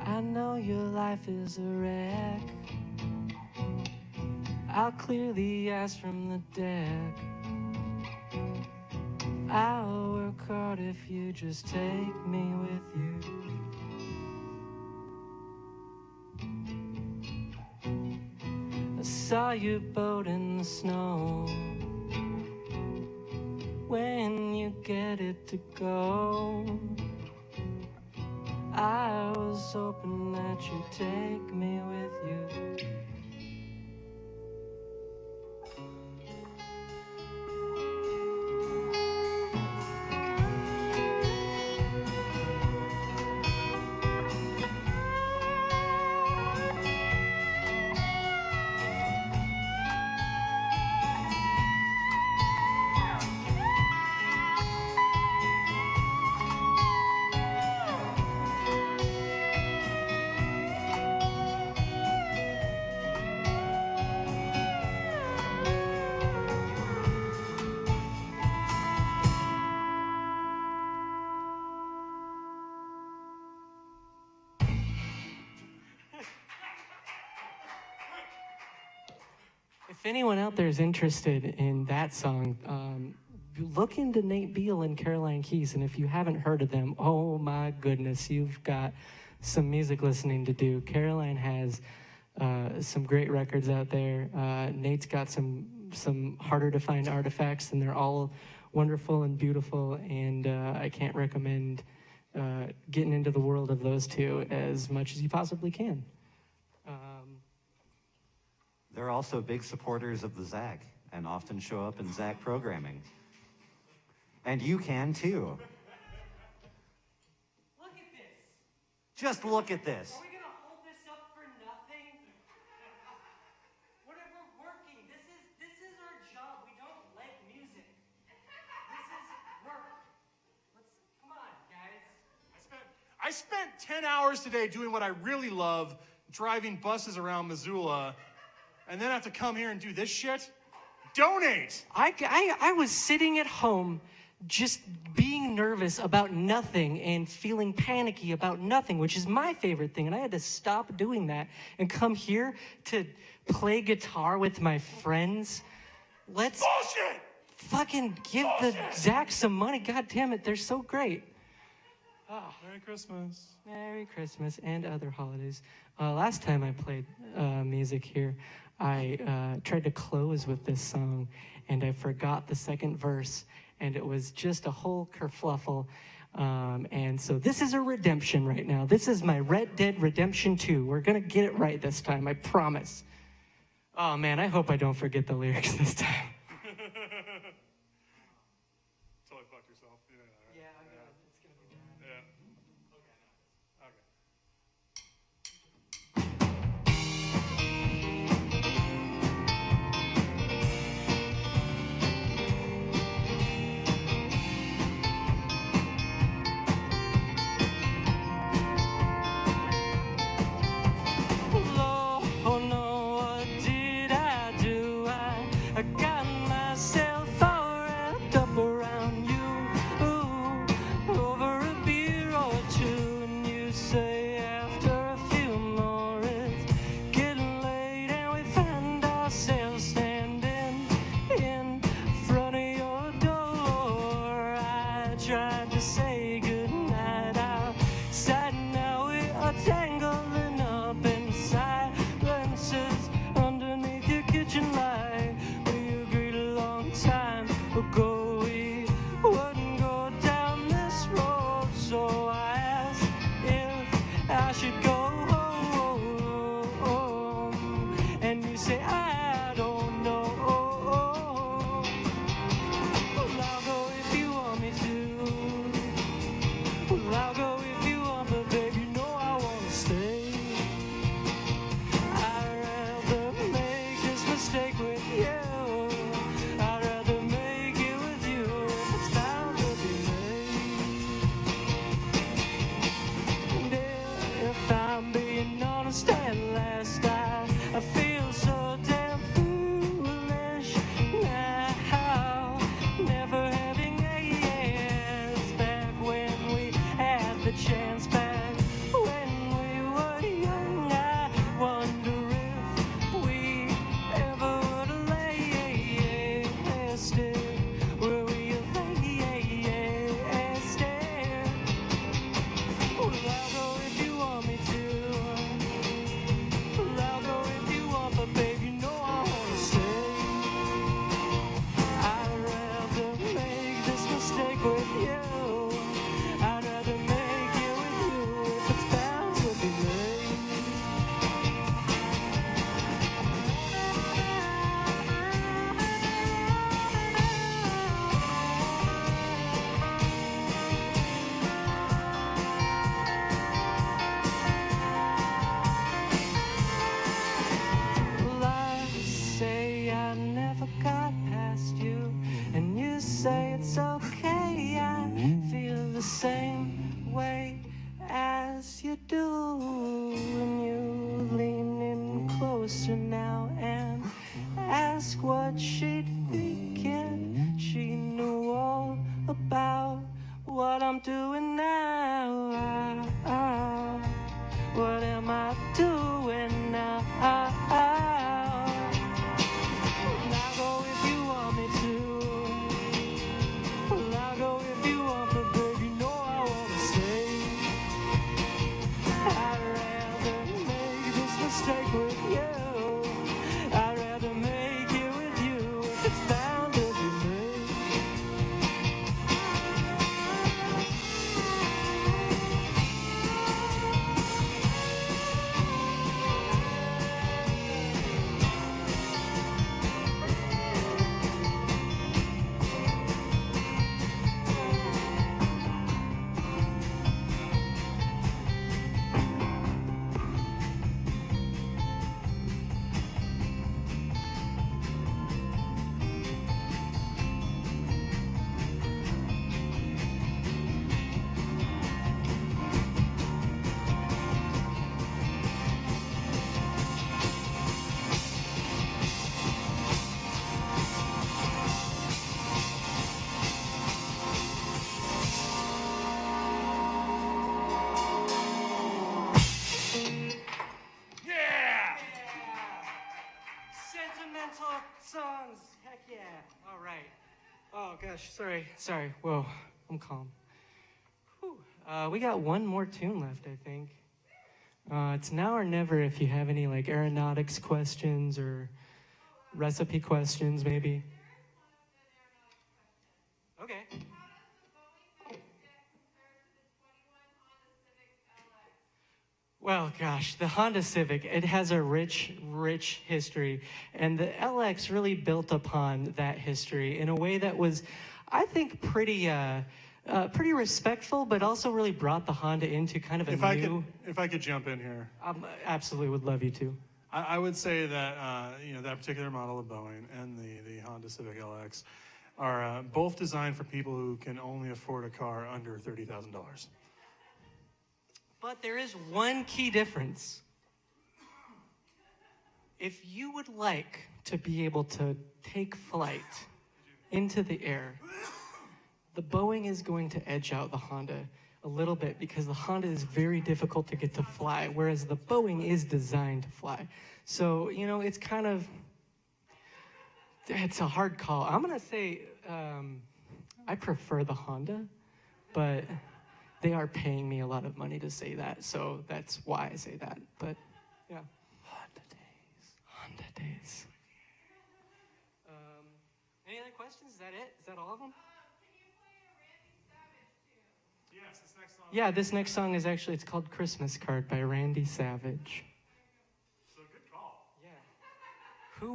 I know your life is a wreck. I'll clear the ice from the deck. I'll work hard if you just take me with you. I saw your boat in the snow. When you get it to go, I was hoping that you'd take me with you. If anyone out there is interested in that song, look into Nate Beal and Caroline Keyes, and if you haven't heard of them, oh my goodness, you've got some music listening to do. Caroline has some great records out there. Nate's got some harder to find artifacts, and they're all wonderful and beautiful, and I can't recommend getting into the world of those two as much as you possibly can. They're also big supporters of the ZAG and often show up in ZAG programming. And you can too. Look at this. Just look at this. Are we gonna hold this up for nothing? We're working. This is our job. We don't like music. This is work. Come on, guys. I spent 10 hours today doing what I really love, driving buses around Missoula, and then have to come here and do this shit? Donate! I was sitting at home just being nervous about nothing and feeling panicky about nothing, which is my favorite thing. And I had to stop doing that and come here to play guitar with my friends. Let's Bullshit! fucking give the Zach some money. God damn it, they're so great. Merry Christmas. Merry Christmas and other holidays. Last time I played music here, I tried to close with this song, and I forgot the second verse, and it was just a whole kerfluffle. And so this is a redemption right now. This is my Red Dead Redemption 2. We're going to get it right this time, I promise. Oh, man, I hope I don't forget the lyrics this time. Totally fucked yourself. You know that, right? Yeah, I'm gonna, it's going to be bad. Yeah. Oh no, what did I do? I got and lie. We agreed a long time ago we wouldn't go down this road. So I asked if I should go home, and you say I don't know. Well, I'll go if you want me to. Well, I'll go if you want, but babe, you know I wanna stay. I'd rather make this mistake with you. I'd rather make it with you if it's bound to be made. And if I'm being honest at last, I feel so damn foolish now. Never having a yes back when we had the chance back when we were young. I wonder if we ever would have lasted where we have lasted. Well, I'll go if you want me to. Well, I'll go if you want, but babe, you know I wanna stay. I'd rather make this mistake with you. I'd rather make it with you if it's bound to be made. Well, I say I never got past you, and you say it's okay. I feel the same way as you do, and you lean in closer now and ask what she'd thinking. She knew all about what I'm doing now. What am I doing now? I'll go if you want me to. Well, I'll go if you want, but babe, you know I wanna stay. I'd rather make this mistake with you. I'd rather make it with you if it's bound to be made. Yeah! Sentimental songs. Heck yeah. All right. Oh gosh, sorry. Whoa, I'm calm. Whew. We got one more tune left, I think. It's now or never if you have any like aeronautics questions or recipe questions, maybe. Okay. Well, gosh, the Honda Civic, it has a rich history, and the LX really built upon that history in a way that was, I think, pretty respectful, but also really brought the Honda into kind of a new... If I could jump in here. Absolutely would love you to. I would say that that particular model of Boeing and the Honda Civic LX are both designed for people who can only afford a car under $30,000. But there is one key difference. If you would like to be able to take flight into the air, the Boeing is going to edge out the Honda a little bit because the Honda is very difficult to get to fly, whereas the Boeing is designed to fly. So, it's kind of, it's a hard call. I'm going to say I prefer the Honda, but they are paying me a lot of money to say that, so that's why I say that. But, yeah. Honda days. it? Is that all of them? Yes, this next song. Yeah, this next song is actually, it's called Christmas Card by Randy Savage. So good call. Yeah.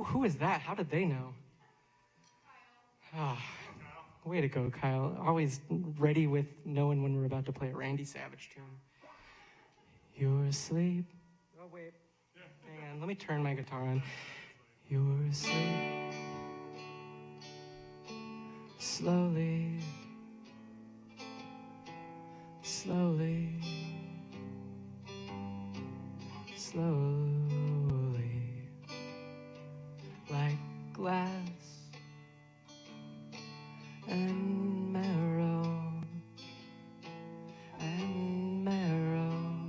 Who is that? How did they know? Ah, way to go, Kyle. Always ready with knowing when we're about to play a Randy Savage tune. You're asleep. Oh, wait. Hang on, let me turn my guitar on. You're asleep. Slowly. Slowly. Slowly. Like glass and marrow and marrow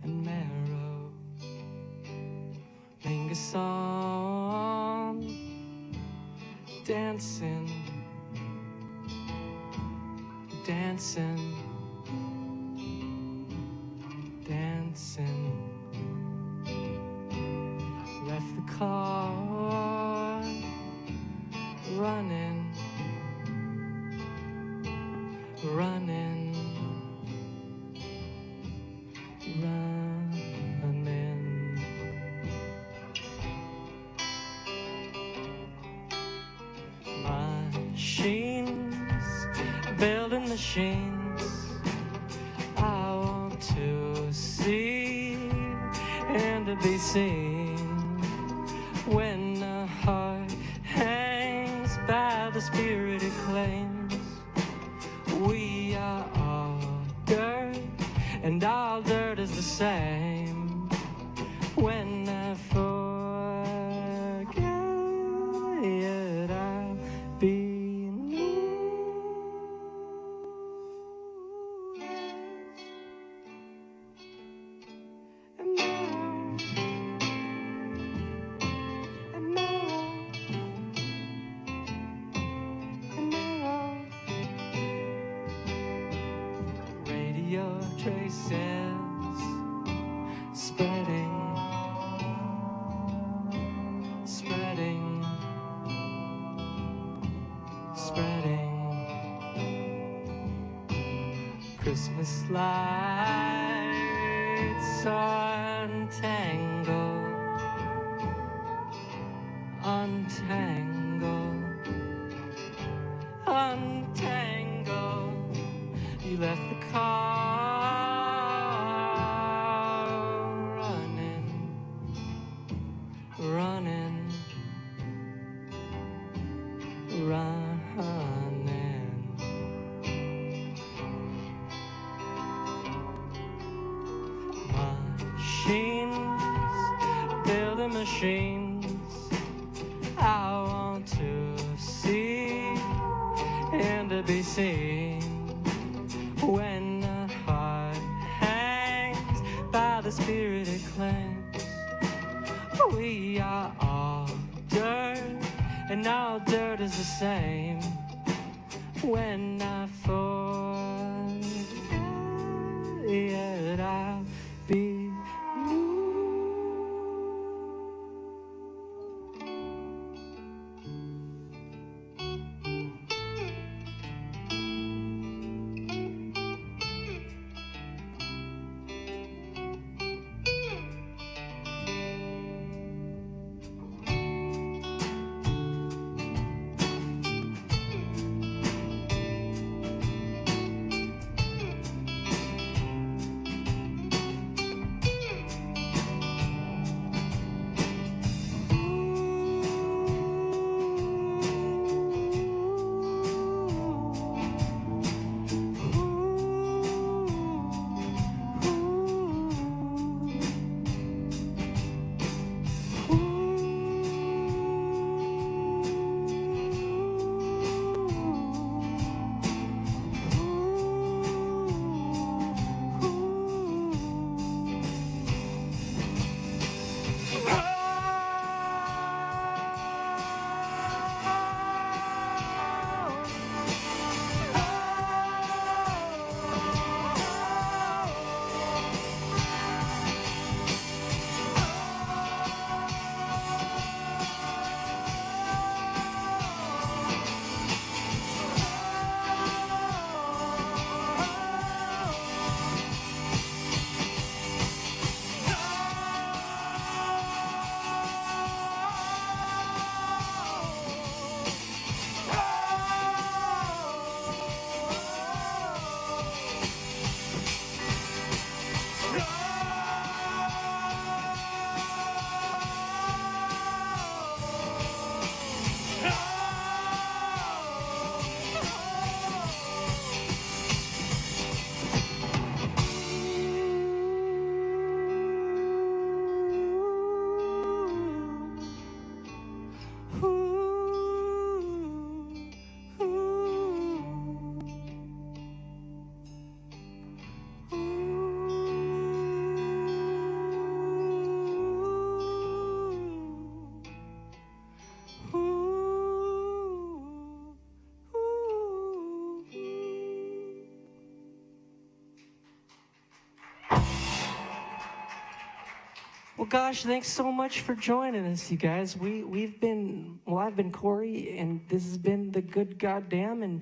and marrow. Sing a song, dancing, dancing, dancing. Left the car running, running, running. Machines, building machines. I want to see and to be seen. When a heart hangs by the spirit it claims, we are all dirt, and all dirt is the same. When I forget, I'll be new. And now, and now, and now. Radio traces spreading, spreading, spreading. Christmas lights untangle, untangle, untangle. You left the car running, running, running. Machines, building machines. I want to see and to be seen. When a heart hangs by the spirit it claims, we are all dirt, and all dirt is the same. When I forget, I'll be new. Well, gosh, thanks so much for joining us, you guys. I've been Cory, and this has been the Good Goddamn, and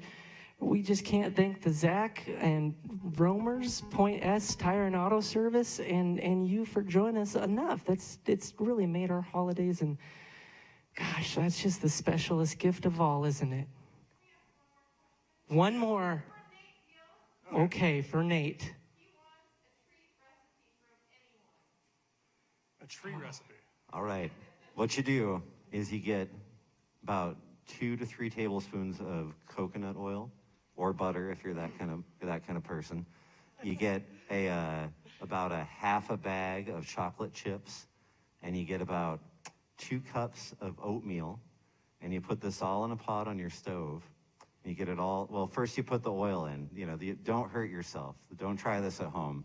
we just can't thank the Zach and Roamers, Point S Tire and Auto Service, and you for joining us enough. It's really made our holidays, and gosh, that's just the specialest gift of all, isn't it? One more. Okay, for Nate. A tree recipe. All right. What you do is you get about 2 to 3 tablespoons of coconut oil or butter if you're that kind of person. You get about a half a bag of chocolate chips, and you get about 2 cups of oatmeal, and you put this all in a pot on your stove. And you get it all. Well, first you put the oil in. Don't hurt yourself. Don't try this at home.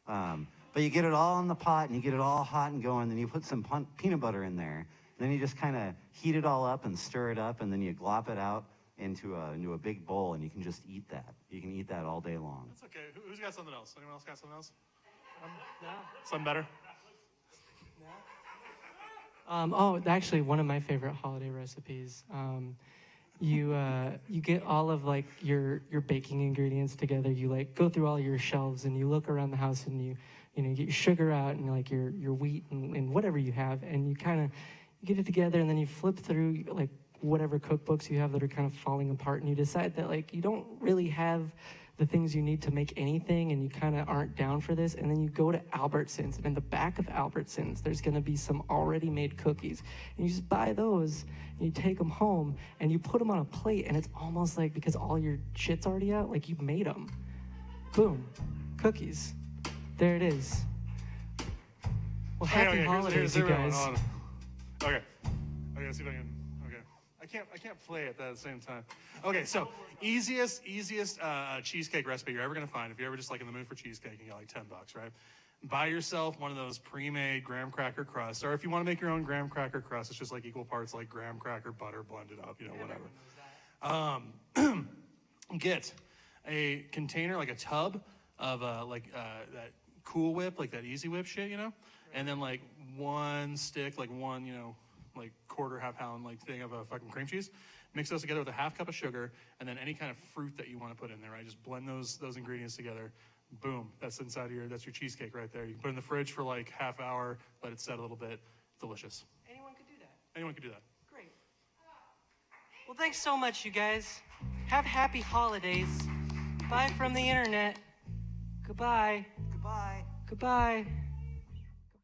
But you get it all in the pot, and you get it all hot and going. Then you put some peanut butter in there. And then you just kind of heat it all up and stir it up, and then you glop it out into a big bowl, and you can just eat that. You can eat that all day long. That's okay. Who's got something else? Anyone else got something else? No. Something better? Actually, one of my favorite holiday recipes. You get all of like your baking ingredients together. You like go through all your shelves and you look around the house and you get your sugar out and like your wheat and whatever you have, and you get it together, and then you flip through like whatever cookbooks you have that are kind of falling apart, and you decide that like you don't really have the things you need to make anything, and you kind of aren't down for this, and then you go to Albertsons, and in the back of Albertsons there's going to be some already made cookies, and you just buy those and you take them home and you put them on a plate, and it's almost like, because all your shit's already out, like you made them. Boom, cookies. There it is. Well, happy holidays, you guys. Okay, let's see if I can. Okay, I can't play it at the same time. Okay, so easiest cheesecake recipe you're ever gonna find, if you're ever just like in the mood for cheesecake and you got like $10, right? Buy yourself one of those pre-made graham cracker crusts, or if you want to make your own graham cracker crust, it's just like equal parts like graham cracker, butter blended up, whatever. Get a container, like a tub of that Cool Whip, like that Easy Whip shit, and then like one stick, like one, like quarter, half pound like thing of a fucking cream cheese. Mix those together with a half cup of sugar, and then any kind of fruit that you want to put in there, right? Just blend those ingredients together. Boom, that's your cheesecake right there. You can put it in the fridge for like half hour, let it set a little bit. Delicious. Anyone could do that. Anyone could do that. Great. Well, thanks so much, you guys. Have happy holidays. Bye from the internet. Goodbye. Goodbye. Goodbye.